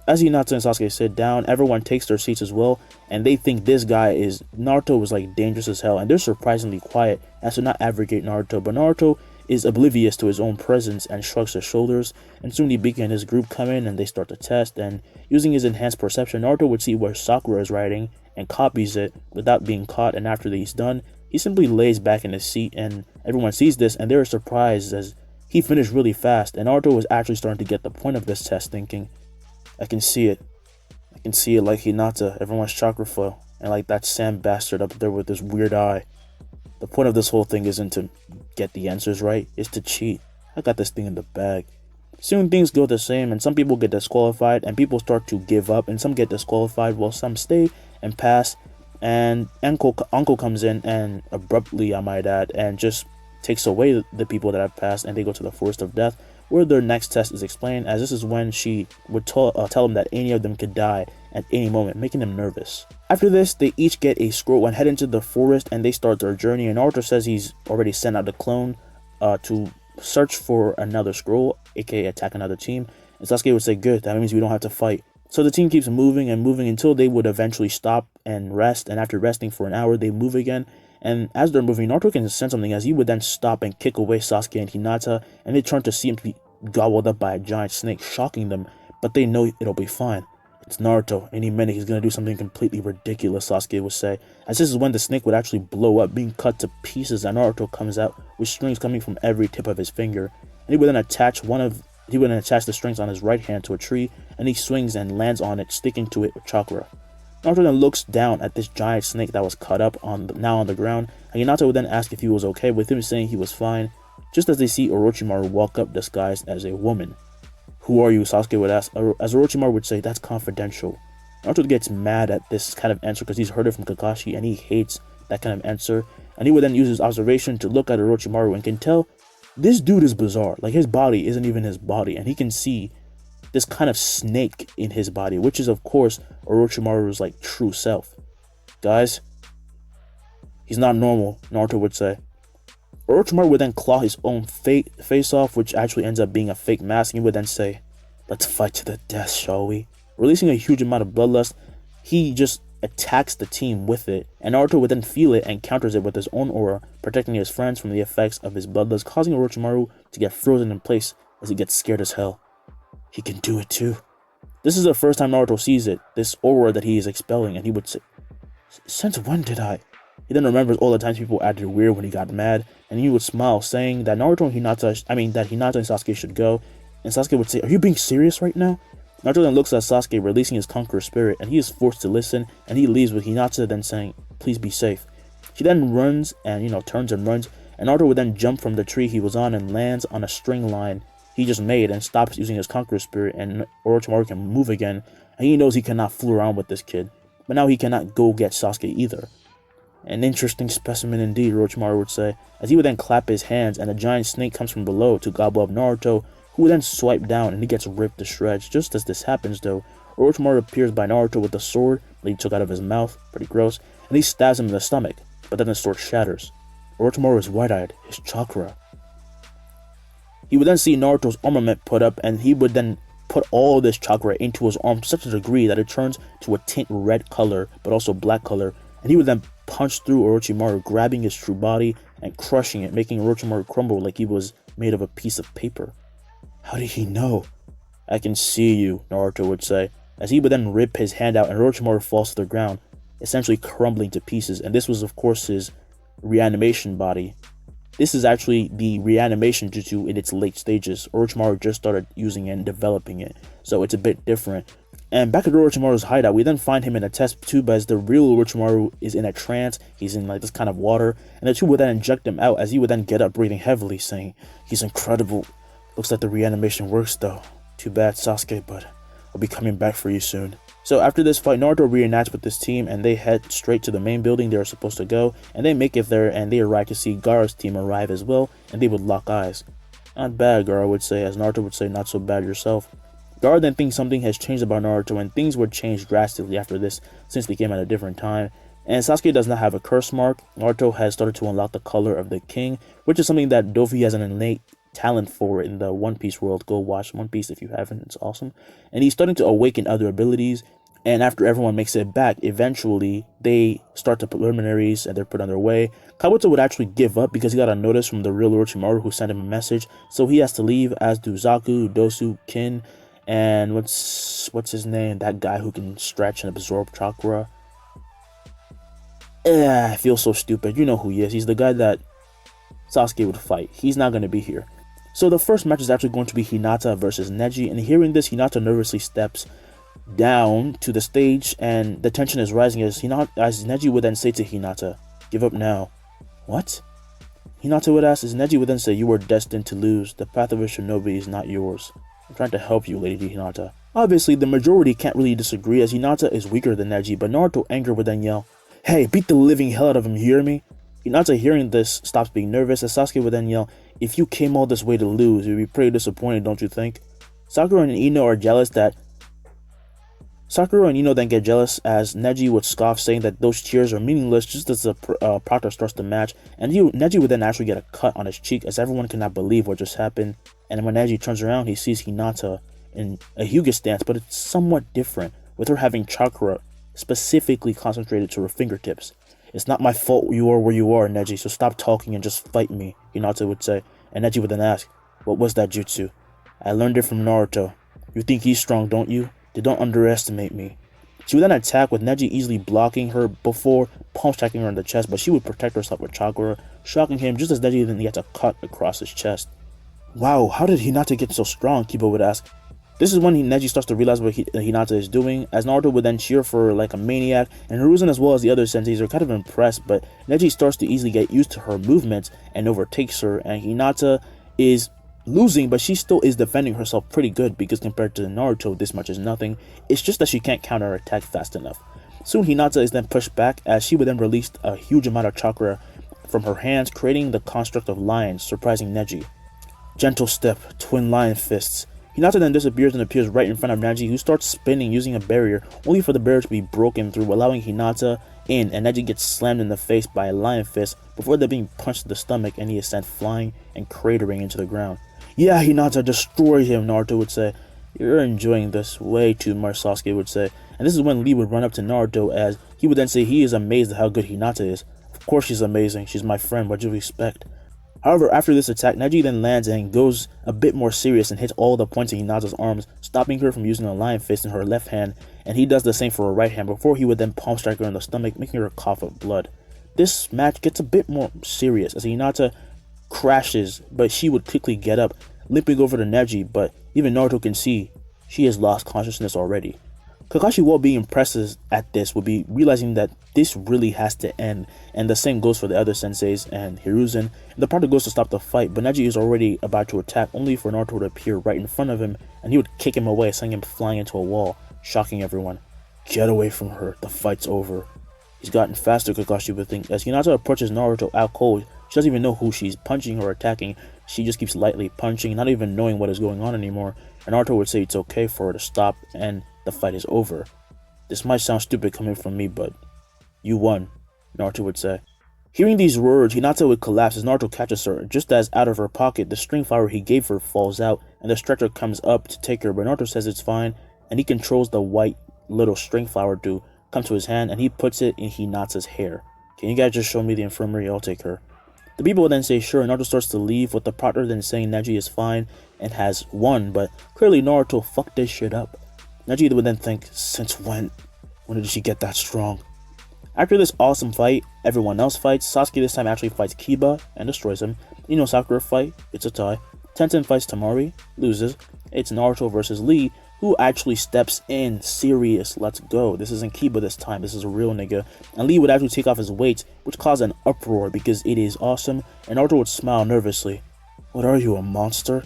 As Hinata and Sasuke sit down, everyone takes their seats as well, and they think this guy is Naruto was like dangerous as hell, and they're surprisingly quiet as to not abrogate Naruto, but Naruto is oblivious to his own presence and shrugs his shoulders, and soon Ibiki and his group come in and they start the test, and using his enhanced perception, Naruto would see where Sakura is writing and copies it without being caught, and after he's done, he simply lays back in his seat, and everyone sees this and they're surprised as he finished really fast, and Naruto was actually starting to get the point of this test, thinking, I can see it. I can see it like Hinata, everyone's chakra full, and like that Sam bastard up there with his weird eye. The point of this whole thing isn't to get the answers right, it's to cheat. I got this thing in the bag. Soon things go the same, and some people get disqualified, and people start to give up, and some get disqualified while some stay and pass, and Uncle comes in, and abruptly, I might add, and just takes away the people that have passed, and they go to the Forest of Death, where their next test is explained, as this is when she would tell them that any of them could die at any moment, making them nervous. After this, they each get a scroll and head into the forest, and they start their journey, and Naruto says he's already sent out a clone to search for another scroll, aka attack another team, and Sasuke would say, good, that means we don't have to fight. So the team keeps moving and moving until they would eventually stop and rest, and after resting for an hour, they move again, and as they're moving, Naruto can sense something as he would then stop and kick away Sasuke and Hinata, and they turn to see him to be gobbled up by a giant snake, shocking them, but they know it'll be fine. It's Naruto. Any minute he's gonna do something completely ridiculous, Sasuke would say, as this is when the snake would actually blow up, being cut to pieces, and Naruto comes out with strings coming from every tip of his finger, and he would then attach the strings on his right hand to a tree, and he swings and lands on it, sticking to it with chakra. Naruto then looks down at this giant snake that was cut up now on the ground, and Hinata would then ask if he was okay, with him saying he was fine, just as they see Orochimaru walk up disguised as a woman. Who are you? Sasuke would ask, as Orochimaru would say, that's confidential. Naruto gets mad at this kind of answer because he's heard it from Kakashi and he hates that kind of answer, and he would then use his observation to look at Orochimaru and can tell this dude is bizarre, like his body isn't even his body, and he can see this kind of snake in his body, which is of course Orochimaru's like true self. Guys, he's not normal, Naruto would say. Orochimaru would then claw his own face off, which actually ends up being a fake mask, and he would then say, let's fight to the death, shall we? Releasing a huge amount of bloodlust, he just attacks the team with it, and Naruto would then feel it and counters it with his own aura, protecting his friends from the effects of his bloodlust, causing Orochimaru to get frozen in place as he gets scared as hell. He can do it too. This is the first time Naruto sees it, this aura that he is expelling, and he would say, since when did I? He then remembers all the times people acted weird when he got mad, and he would smile, saying that Hinata and Sasuke should go, and Sasuke would say, are you being serious right now? Naruto then looks at Sasuke releasing his conqueror spirit, and he is forced to listen, and he leaves with Hinata then saying, please be safe. She then runs and turns and runs, and Naruto would then jump from the tree he was on and lands on a string line he just made and stops using his conqueror spirit, and Orochimaru can move again, and he knows he cannot fool around with this kid, but now he cannot go get Sasuke either. An interesting specimen indeed, Orochimaru would say, as he would then clap his hands and a giant snake comes from below to gobble up Naruto, who would then swipe down and he gets ripped to shreds. Just as this happens though, Orochimaru appears by Naruto with the sword that he took out of his mouth, pretty gross, and he stabs him in the stomach, but then the sword shatters. Orochimaru is wide-eyed, his chakra. He would then see Naruto's armament put up, and he would then put all this chakra into his arm to such a degree that it turns to a tint red color, but also black color, and he would then punch through Orochimaru, grabbing his true body and crushing it, making Orochimaru crumble like he was made of a piece of paper. How did he know? I can see you, Naruto would say, as he would then rip his hand out and Orochimaru falls to the ground, essentially crumbling to pieces, and this was of course his reanimation body. This is actually the reanimation jutsu in its late stages. Orochimaru just started using it and developing it, so it's a bit different. And back at Orochimaru's hideout, we then find him in a test tube as the real Orochimaru is in a trance. He's in like this kind of water, and the tube would then inject him out as he would then get up breathing heavily, saying, he's incredible. Looks like the reanimation works though. Too bad, Sasuke, but I'll be coming back for you soon. So after this fight, Naruto reunites with this team and they head straight to the main building they are supposed to go, and they make it there and they arrive to see Gaara's team arrive as well, and they would lock eyes. Not bad, Gaara would say, as Naruto would say, not so bad yourself. Gaara then thinks something has changed about Naruto, and things would change drastically after this since they came at a different time. And Sasuke does not have a curse mark. Naruto has started to unlock the color of the king, which is something that Dofi has an innate talent for it in the One Piece world. Go watch One Piece if you haven't, it's awesome. And he's starting to awaken other abilities, and after everyone makes it back, eventually they start the preliminaries and they're put on their way. Kabuto would actually give up because he got a notice from the real Orochimaru who sent him a message, so he has to leave, as do Zaku, Dosu, Kin, and what's his name, that guy who can stretch and absorb chakra. I feel so stupid. You know who he is. He's the guy that Sasuke would fight. He's not going to be here. So the first match is actually going to be Hinata versus Neji, and hearing this, Hinata nervously steps down to the stage, and the tension is rising as Neji would then say to Hinata, "Give up now." What? Hinata would ask, as Neji would then say, "You are destined to lose. The path of a shinobi is not yours. I'm trying to help you, Lady Hinata." Obviously, the majority can't really disagree as Hinata is weaker than Neji, but Naruto anger would then yell, "Hey, beat the living hell out of him, you hear me?" Hinata, hearing this, stops being nervous as Sasuke would then yell, "If you came all this way to lose, you'd be pretty disappointed, don't you think?" Sakura and Ino then get jealous as Neji would scoff, saying that those cheers are meaningless just as the proctor starts the match, and Neji would then actually get a cut on his cheek as everyone cannot believe what just happened. And when Neji turns around, he sees Hinata in a Hyuga stance, but it's somewhat different, with her having chakra specifically concentrated to her fingertips. "It's not my fault you are where you are, Neji, so stop talking and just fight me," Hinata would say, and Neji would then ask, "What was that jutsu?" "I learned it from Naruto. You think he's strong, don't you? They don't underestimate me." She would then attack, with Neji easily blocking her before palm striking her in the chest, but she would protect herself with chakra, shocking him just as Neji then gets a cut across his chest. "Wow, how did Hinata get so strong?" Kiba would ask. This is when Neji starts to realize what Hinata is doing, as Naruto would then cheer for her like a maniac, and Hiruzen as well as the other senseis are kind of impressed, but Neji starts to easily get used to her movements and overtakes her, and Hinata is losing, but she still is defending herself pretty good because compared to Naruto, this much is nothing. It's just that she can't counterattack fast enough. Soon Hinata is then pushed back as she would then release a huge amount of chakra from her hands, creating the construct of lions, surprising Neji. Gentle step, twin lion fists. Hinata then disappears and appears right in front of Neji, who starts spinning using a barrier, only for the barrier to be broken through, allowing Hinata in, and Neji gets slammed in the face by a lion fist before they're being punched in the stomach, and he is sent flying and cratering into the ground. "Yeah, Hinata, destroy him," Naruto would say. "You're enjoying this way too much," Sasuke would say. And this is when Lee would run up to Naruto, as he would then say he is amazed at how good Hinata is. "Of course she's amazing, she's my friend, what do you expect?" However, after this attack, Neji then lands and goes a bit more serious and hits all the points in Hinata's arms, stopping her from using a lion fist in her left hand, and he does the same for her right hand before he would then palm strike her in the stomach, making her cough up blood. This match gets a bit more serious as Hinata crashes, but she would quickly get up, limping over to Neji, but even Naruto can see she has lost consciousness already. Kakashi, while being impressed at this, would be realizing that this really has to end, and the same goes for the other senseis and Hiruzen. The proctor goes to stop the fight, but Neji is already about to attack, only for Naruto to appear right in front of him, and he would kick him away, sending him flying into a wall, shocking everyone. "Get away from her, the fight's over." He's gotten faster, Kakashi would think, as Hinata approaches Naruto out cold. She doesn't even know who she's punching or attacking. She just keeps lightly punching, not even knowing what is going on anymore, and Naruto would say it's okay for her to stop, and the fight is over. "This might sound stupid coming from me, but you won," Naruto would say. Hearing these words, Hinata would collapse as Naruto catches her, just as out of her pocket, the string flower he gave her falls out, and the stretcher comes up to take her, but Naruto says it's fine, and he controls the white little string flower to come to his hand, and he puts it in Hinata's hair. "Can you guys just show me the infirmary? I'll take her." The people will then say sure, and Naruto starts to leave, with the proctor then saying Neji is fine and has won, but clearly Naruto fucked this shit up. Neji would then think, since when did she get that strong? After this awesome fight, everyone else fights. Sasuke this time actually fights Kiba and destroys him. Sakura fight, it's a tie. Tenten fights Tamari, loses. It's Naruto versus Lee, who actually steps in, serious, let's go. This isn't Kiba this time, this is a real nigga. And Lee would actually take off his weights, which caused an uproar because it is awesome, and Naruto would smile nervously. "What are you, a monster?"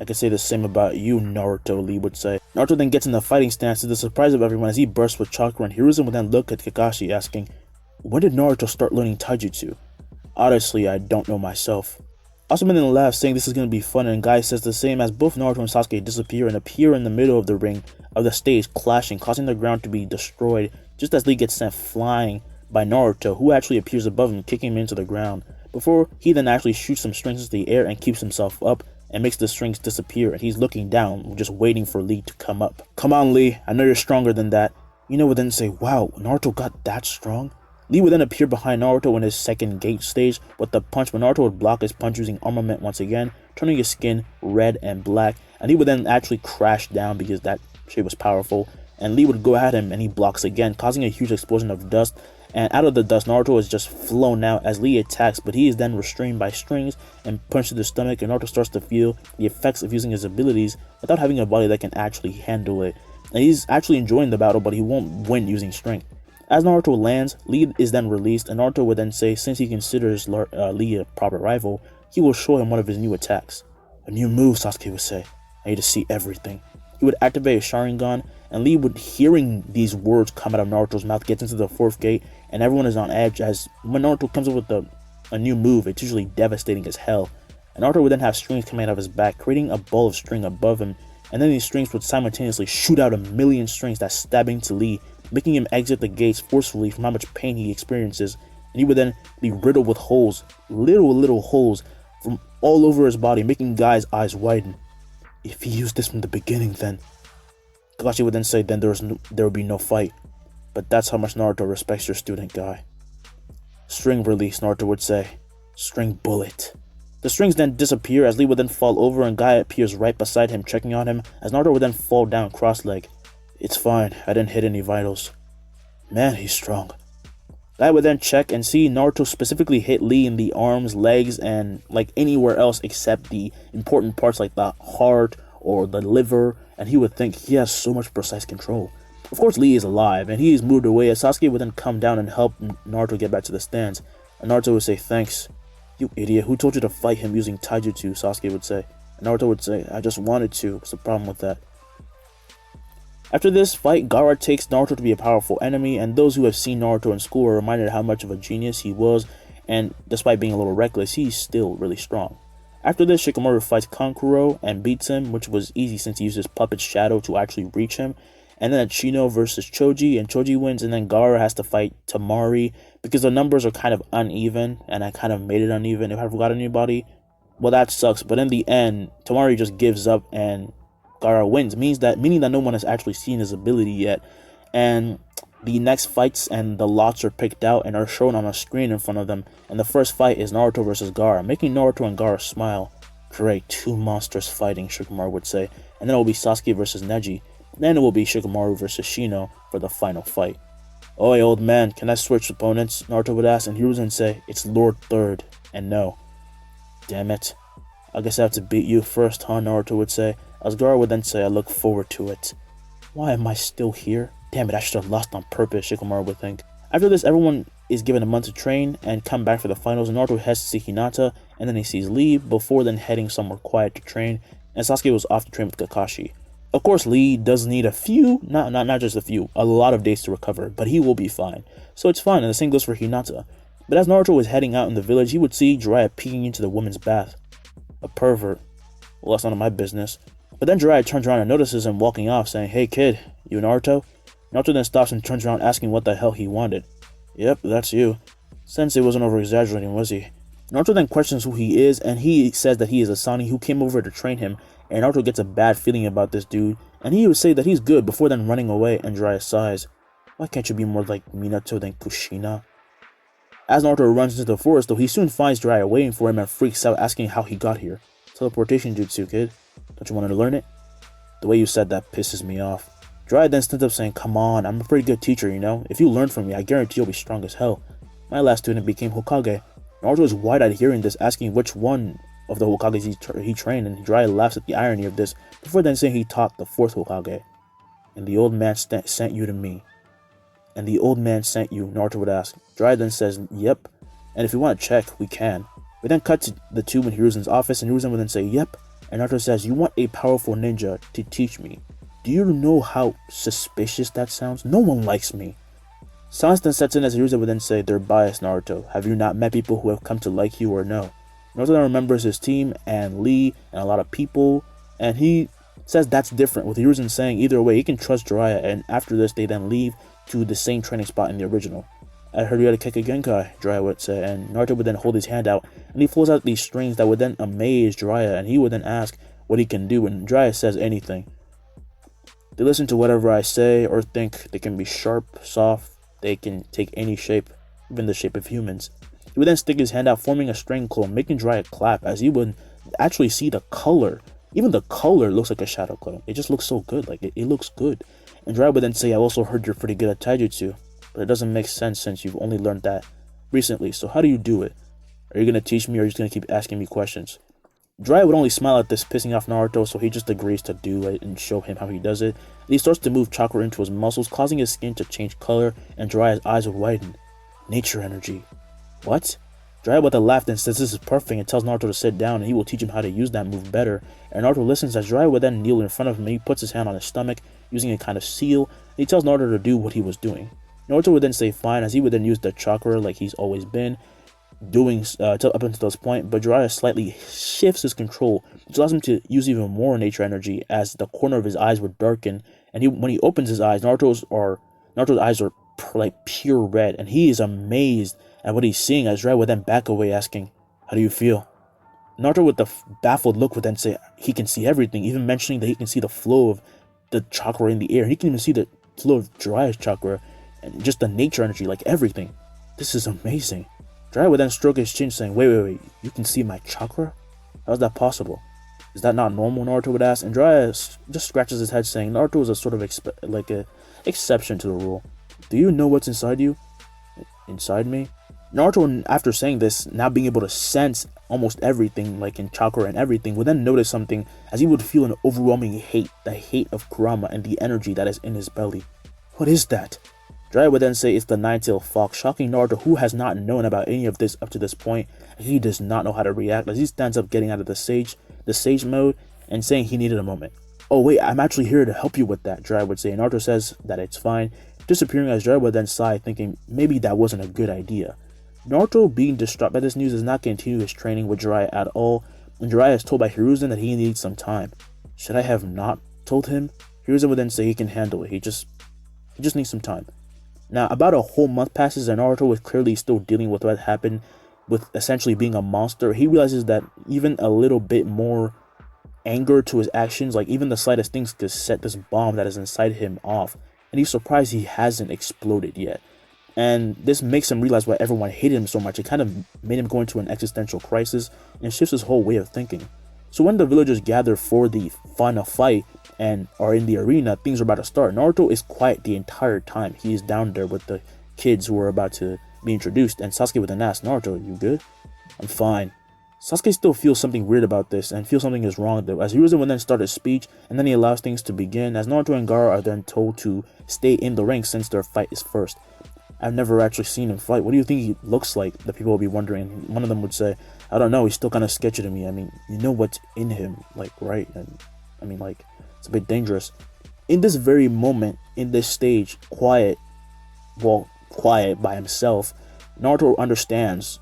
"I could say the same about you, Naruto," Lee would say. Naruto then gets in the fighting stance to the surprise of everyone as he bursts with chakra, and Hiruzen would then look at Kakashi asking, "When did Naruto start learning taijutsu?" "Honestly, I don't know myself." Asuma then laughs, saying this is going to be fun, and Guy says the same as both Naruto and Sasuke disappear and appear in the middle of the ring of the stage, clashing, causing the ground to be destroyed, just as Lee gets sent flying by Naruto, who actually appears above him, kicking him into the ground, before he then actually shoots some strings into the air and keeps himself up, and makes the strings disappear, and he's looking down, just waiting for Lee to come up. Come on, Lee, I know you're stronger than that. Ino would then say, wow, Naruto got that strong? Lee would then appear behind Naruto in his second gate stage with the punch, but Naruto would block his punch using armament once again, turning his skin red and black, and he would then actually crash down because that shit was powerful, and Lee would go at him and he blocks again, causing a huge explosion of dust, and out of the dust, Naruto is just flown out as Lee attacks, but he is then restrained by strings and punched to the stomach, and Naruto starts to feel the effects of using his abilities without having a body that can actually handle it. And he's actually enjoying the battle, but he won't win using strength. As Naruto lands, Lee is then released, and Naruto would then say since he considers Lee a proper rival, he will show him one of his new attacks. A new move, Sasuke would say. I need to see everything. He would activate a Sharingan, and Lee would, hearing these words come out of Naruto's mouth, gets into the fourth gate, and everyone is on edge as when Naruto comes up with a new move, it's usually devastating as hell. And Naruto would then have strings coming out of his back, creating a ball of string above him, and then these strings would simultaneously shoot out a million strings that's stabbing to Lee, making him exit the gates forcefully from how much pain he experiences, and he would then be riddled with holes, little holes from all over his body, making Guy's eyes widen. If he used this from the beginning, then Kakashi would then say, then there would be no fight. But that's how much Naruto respects your student, Guy. String release, Naruto would say. String bullet. The strings then disappear as Lee would then fall over, and Guy appears right beside him, checking on him, as Naruto would then fall down cross-legged. It's fine, I didn't hit any vitals. Man, he's strong. Guy would then check and see Naruto specifically hit Lee in the arms, legs, and like anywhere else except the important parts like the heart or the liver, and he would think he has so much precise control. Of course, Lee is alive, and he is moved away as Sasuke would then come down and help Naruto get back to the stands. And Naruto would say, thanks. You idiot, who told you to fight him using taijutsu, Sasuke would say. And Naruto would say, I just wanted to, what's the problem with that? After this fight, Gaara takes Naruto to be a powerful enemy, and those who have seen Naruto in school are reminded how much of a genius he was, and despite being a little reckless, he's still really strong. After this, Shikamaru fights Kankuro and beats him, which was easy since he used his puppet's shadow to actually reach him. And then Chino versus Choji, and Choji wins, and then Gaara has to fight Tamari, because the numbers are kind of uneven, and I kind of made it uneven. If I forgot anybody, well, that sucks, but in the end, Tamari just gives up, and Gaara wins, meaning that no one has actually seen his ability yet. And the next fights and the lots are picked out and are shown on a screen in front of them, and the first fight is Naruto versus Gaara, making Naruto and Gaara smile. Great, two monsters fighting, Shikamaru would say, and then it will be Sasuke versus Neji. Then it will be Shikamaru versus Shino for the final fight. Oi, old man, can I switch opponents? Naruto would ask, and Hiruzen would say, it's Lord Third, and no. Damn it. I guess I have to beat you first, huh? Naruto would say, as Gaara would then say, I look forward to it. Why am I still here? Damn it, I should have lost on purpose, Shikamaru would think. After this, everyone is given a month to train and come back for the finals, and Naruto heads to see Hinata, and then he sees Lee, before then heading somewhere quiet to train, and Sasuke was off to train with Kakashi. Of course, Lee does need a few, not just a few, a lot of days to recover, but he will be fine. So it's fine, and the same goes for Hinata. But as Naruto was heading out in the village, he would see Jiraiya peeking into the woman's bath. A pervert. Well, that's none of my business. But then Jiraiya turns around and notices him walking off, saying, hey kid, you Naruto? Naruto then stops and turns around asking what the hell he wanted. Yep, that's you. Sensei wasn't over-exaggerating, was he? Naruto then questions who he is, and he says that he is Asani who came over to train him, and Naruto gets a bad feeling about this dude, and he would say that he's good before then running away, and Jiraiya sighs. Why can't you be more like Minato than Kushina? As Naruto runs into the forest, though, he soon finds Jiraiya waiting for him and freaks out, asking how he got here. Teleportation jutsu, kid. Don't you want to learn it? The way you said that pisses me off. Jiraiya then stands up saying, come on, I'm a pretty good teacher, you know? If you learn from me, I guarantee you'll be strong as hell. My last student became Hokage. Naruto is wide-eyed hearing this, asking which one of the Hokages he trained, and Jiraiya laughs at the irony of this, before then saying he taught the fourth Hokage. And the old man sent you to me. And the old man sent you, Naruto would ask. Jiraiya then says, yep, and if you want to check, we can. We then cut to the two in Hiruzen's office, and Hiruzen would then say, yep, and Naruto says, you want a powerful ninja to teach me. Do you know how suspicious that sounds? No one likes me. Silence then sets in as Hiruzen would then say, they're biased, Naruto. Have you not met people who have come to like you or no? Naruto then remembers his team and Lee and a lot of people, and he says that's different, with Hiruzen saying either way he can trust Jiraiya, and after this they then leave to the same training spot in the original. I heard you had a Kekkei Genkai, Jiraiya would say, and Naruto would then hold his hand out, and he pulls out these strings that would then amaze Jiraiya, and he would then ask what he can do, and Jiraiya says anything. They listen to whatever I say or think. They can be sharp, soft, they can take any shape, even the shape of humans. He would then stick his hand out, forming a string clone, making Jiraiya clap, as he would actually see the color. Even the color looks like a shadow clone. It just looks so good, like it looks good. And Jiraiya would then say, I also heard you're pretty good at taijutsu, but it doesn't make sense since you've only learned that recently, so how do you do it? Are you going to teach me, or are you just going to keep asking me questions? Jiraiya would only smile at this, pissing off Naruto, so he just agrees to do it and show him how he does it. And he starts to move chakra into his muscles, causing his skin to change color, and Jiraiya's eyes would widen. Nature energy. What? Jiraiya with a laugh and says this is perfect and tells Naruto to sit down and he will teach him how to use that move better. And Naruto listens as Jiraiya would then kneel in front of him. He puts his hand on his stomach, using a kind of seal, and he tells Naruto to do what he was doing. Naruto would then say fine, as he would then use the chakra like he's always been doing up until this point, but Jiraiya slightly shifts his control, which allows him to use even more nature energy as the corner of his eyes would darken, and when he opens his eyes, Naruto's eyes are like pure red, and he is amazed at what he's seeing as Jiraiya would then back away asking, how do you feel? Naruto with the baffled look would then say he can see everything, even mentioning that he can see the flow of the chakra in the air. He can even see the flow of Jiraiya's chakra and just the nature energy, like everything. This is amazing. Jiraiya would then stroke his chin saying, wait, you can see my chakra? How is that possible? Is that not normal? Naruto would ask, and Jiraiya just scratches his head saying Naruto is a sort of exception to the rule. Do you know what's inside you? Inside me? Naruto, after saying this, now being able to sense almost everything, like in chakra and everything, would then notice something as he would feel an overwhelming hate, the hate of Kurama and the energy that is in his belly. What is that? Jiraiya would then say it's the nine-tailed fox, shocking Naruto, who has not known about any of this up to this point, and he does not know how to react as he stands up getting out of the sage mode and saying he needed a moment. Oh wait, I'm actually here to help you with that, Jiraiya would say, and Naruto says that it's fine, disappearing as Jiraiya would then sigh, thinking maybe that wasn't a good idea. Naruto, being distraught by this news, does not continue his training with Jiraiya at all, and Jiraiya is told by Hiruzen that he needs some time. Should I have not told him? Hiruzen would then say he can handle it, he just needs some time. Now, about a whole month passes and Naruto is clearly still dealing with what happened with essentially being a monster. He realizes that even a little bit more anger to his actions, like even the slightest things, could set this bomb that is inside him off. And he's surprised he hasn't exploded yet. And this makes him realize why everyone hated him so much. It kind of made him go into an existential crisis and shifts his whole way of thinking. So when the villagers gather for the final fight and are in the arena, things are about to start. Naruto is quiet the entire time. He is down there with the kids who are about to be introduced, and Sasuke would then ask, Naruto, you good? I'm fine. Sasuke still feels something weird about this and feels something is wrong though, as Hiruzen would then start his speech, and then he allows things to begin, as Naruto and Gaara are then told to stay in the ring since their fight is first. I've never actually seen him fight. What do you think he looks like? The people will be wondering. One of them would say, I don't know, he's still kind of sketchy to me. I mean, you know what's in him, like, right? And I mean, like, it's a bit dangerous. In this very moment, in this stage, quiet by himself, Naruto understands,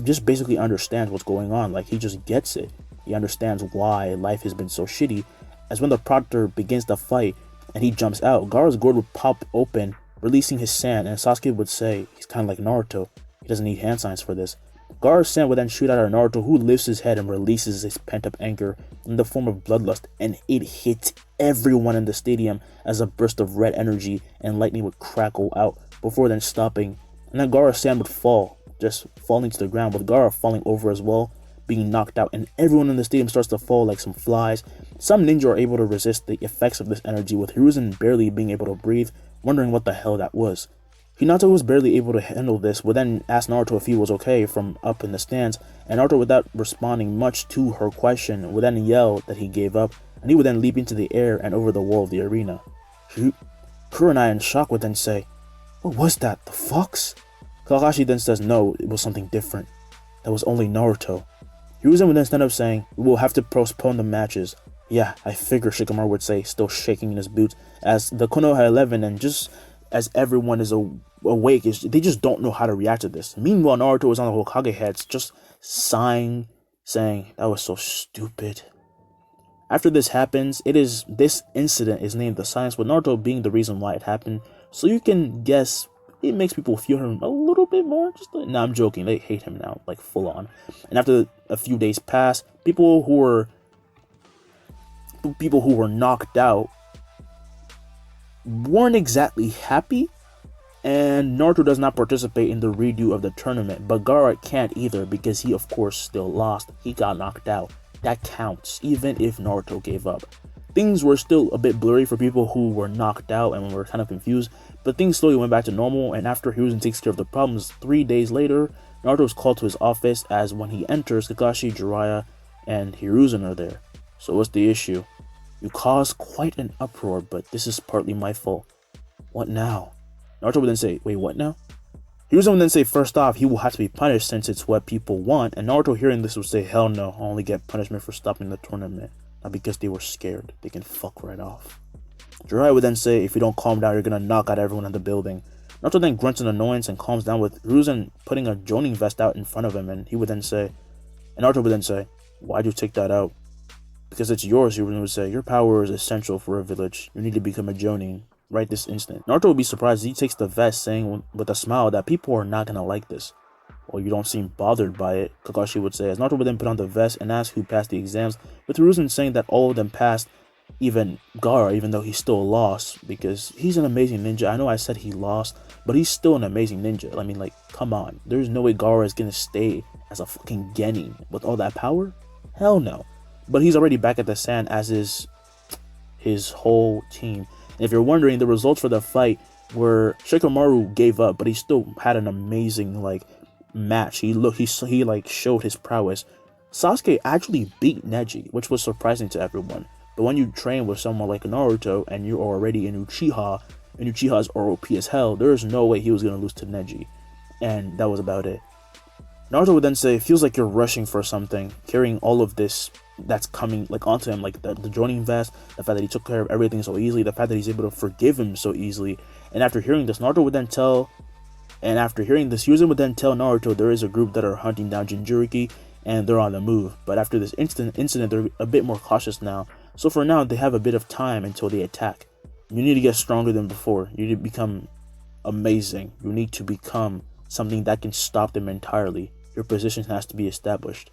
just basically understands what's going on. Like, he just gets it. He understands why life has been so shitty, as when the proctor begins the fight and he jumps out, Gaara's gourd would pop open, releasing his sand, and Sasuke would say he's kind of like Naruto. He doesn't need hand signs for this. Gaara's sand would then shoot out at Naruto, who lifts his head and releases his pent-up anger in the form of bloodlust, and it hits everyone in the stadium as a burst of red energy and lightning would crackle out before then stopping, and then Gaara's sand would fall, just falling to the ground, with Gaara falling over as well, being knocked out, and everyone in the stadium starts to fall like some flies. Some ninja are able to resist the effects of this energy, with Hiruzen barely being able to breathe, wondering what the hell that was. Hinata was barely able to handle this, would then ask Naruto if he was okay from up in the stands, and Naruto, without responding much to her question, would then yell that he gave up, and he would then leap into the air and over the wall of the arena. Kurenai in shock would then say, what was that, the fox? Kakashi then says no, it was something different. That was only Naruto. Hiruzen would then stand up saying, we will have to postpone the matches. Yeah, I figure, Shikamaru would say, still shaking in his boots, as the Konoha 11 and just as everyone is awake, they just don't know how to react to this. Meanwhile, Naruto is on the Hokage heads, just sighing, saying, that was so stupid. After this happens, this incident is named the Silence, with Naruto being the reason why it happened, so you can guess it makes people fear him a little bit more. Nah, I'm joking. They hate him now, like full on. And after a few days pass, people who were knocked out weren't exactly happy. And Naruto does not participate in the redo of the tournament, but Gaara can't either because he of course still lost. He got knocked out. That counts, even if Naruto gave up. Things were still a bit blurry for people who were knocked out and were kind of confused, but things slowly went back to normal, and after Hiruzen takes care of the problems, 3 days later, Naruto is called to his office, as when he enters, Kakashi, Jiraiya, and Hiruzen are there. So what's the issue? You caused quite an uproar, but this is partly my fault. What now? Naruto would then say, wait, what now? Hiruzen would then say, first off, he will have to be punished since it's what people want, and Naruto hearing this would say, hell no, I'll only get punishment for stopping the tournament, not because they were scared. They can fuck right off. Jiraiya would then say, if you don't calm down, you're gonna knock out everyone in the building. Naruto then grunts in annoyance and calms down with Hiruzen putting a Jonin vest out in front of him, and Naruto would then say, why'd you take that out? Because it's yours, Hiruzen would say, your power is essential for a village. You need to become a Jonin right this instant. Naruto would be surprised as he takes the vest, saying with a smile that people are not gonna like this. Well, you don't seem bothered by it, Kakashi would say, as Naruto would then put on the vest and ask who passed the exams, with Hiruzen saying that all of them passed, even Gaara, even though he still lost, because he's an amazing ninja. I know I said he lost, but he's still an amazing ninja. I mean, like, come on. There's no way Gaara is gonna stay as a fucking genin with all that power? Hell no. But he's already back at the sand, as is his whole team. And if you're wondering, the results for the fight were Shikamaru gave up, but he still had an amazing match. He showed his prowess. Sasuke actually beat Neji, which was surprising to everyone. But when you train with someone like Naruto and you're already in Uchiha, and Uchiha's OP as hell, there's no way he was gonna lose to Neji. And that was about it. Naruto would then say, feels like you're rushing for something, carrying all of this that's coming onto him, like the Jonin vest, the fact that he took care of everything so easily, the fact that he's able to forgive him so easily. And after hearing this, Hiruzen would then tell Naruto there is a group that are hunting down Jinchuriki and they're on the move. But after this incident, they're a bit more cautious now. So for now, they have a bit of time until they attack. You need to get stronger than before. You need to become amazing. You need to become something that can stop them entirely. Your position has to be established.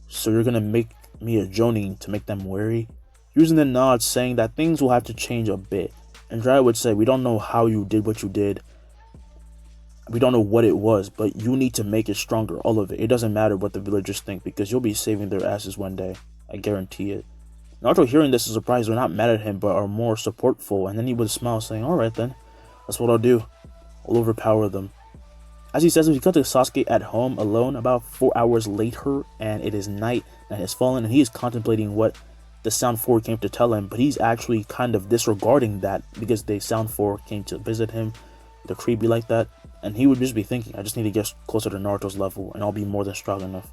So you're gonna make me a Jonin to make them wary? Using the nod, saying that things will have to change a bit. And Jiraiya would say, we don't know how you did what you did. We don't know what it was, but you need to make it stronger, all of it. It doesn't matter what the villagers think, because you'll be saving their asses one day. I guarantee it. Naruto hearing this is surprised. They're not mad at him, but are more supportful. And then he would smile, saying, alright then, that's what I'll do. I'll overpower them. As he says, we cut to Sasuke at home alone about 4 hours later, and it is night and has fallen, and he is contemplating what the Sound 4 came to tell him, but he's actually kind of disregarding that because the Sound 4 came to visit him. The Kree be like that, and he would just be thinking, I just need to get closer to Naruto's level, and I'll be more than strong enough.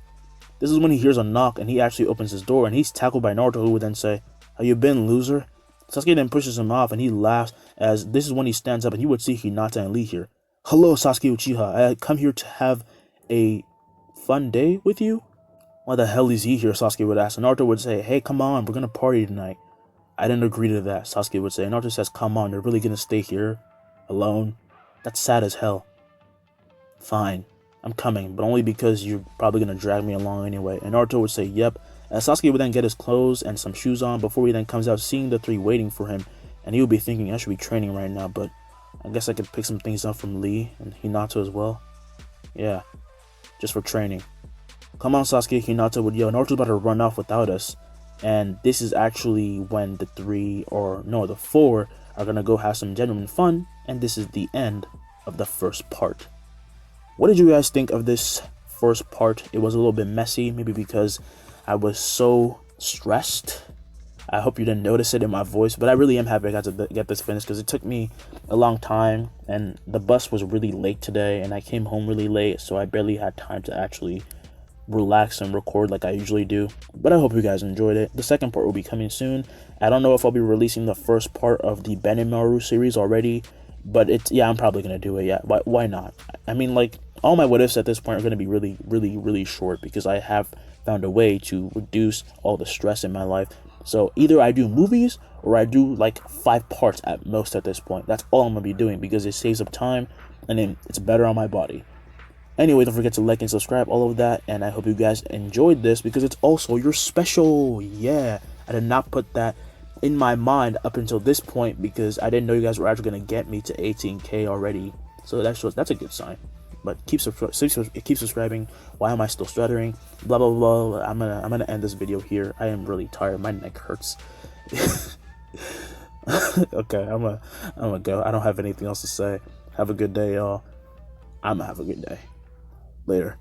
This is when he hears a knock, and he actually opens his door, and he's tackled by Naruto, who would then say, how you been, loser? Sasuke then pushes him off, and he laughs, as this is when he stands up, and he would see Hinata and Lee here. Hello, Sasuke Uchiha. I come here to have a fun day with you? Why the hell is he here? Sasuke would ask. And Naruto would say, hey, come on, we're gonna party tonight. I didn't agree to that, Sasuke would say. And Naruto says, come on, you're really gonna stay here? Alone? That's sad as hell. Fine, I'm coming, but only because you're probably gonna drag me along anyway. And Naruto would say, yep. And Sasuke would then get his clothes and some shoes on before he then comes out, seeing the three waiting for him. And he would be thinking, I should be training right now, but I guess I could pick some things up from Lee and Hinata as well. Yeah, just for training. Come on, Sasuke, Hinata would yell. Naruto's about to run off without us. And this is actually when the four are gonna go have some genuine fun. And this is the end of the first part. What did you guys think of this first part? It was a little bit messy, maybe because I was so stressed. I hope you didn't notice it in my voice, but I really am happy I got to get this finished because it took me a long time and the bus was really late today and I came home really late, so I barely had time to actually relax and record like I usually do. But I hope you guys enjoyed it. The second part will be coming soon. I don't know if I'll be releasing the first part of the Benimaru series already, but I'm probably gonna do it. Yeah, why not? I mean, like, all my what ifs at this point are gonna be really short because I have found a way to reduce all the stress in my life. So either I do movies or I do like 5 parts at most at this point. That's all I'm gonna be doing because it saves up time and then it's better on my body. Anyway, don't forget to like and subscribe, all of that, and I hope you guys enjoyed this because it's also your special. Yeah, I did not put that in my mind up until this point because I didn't know you guys were actually gonna get me to 18K already. So that's a good sign. But keep subscribing. Why am I still stuttering? Blah blah blah. I'm gonna end this video here. I am really tired. My neck hurts. Okay, I'm gonna go. I don't have anything else to say. Have a good day, y'all. I'm gonna have a good day. Later.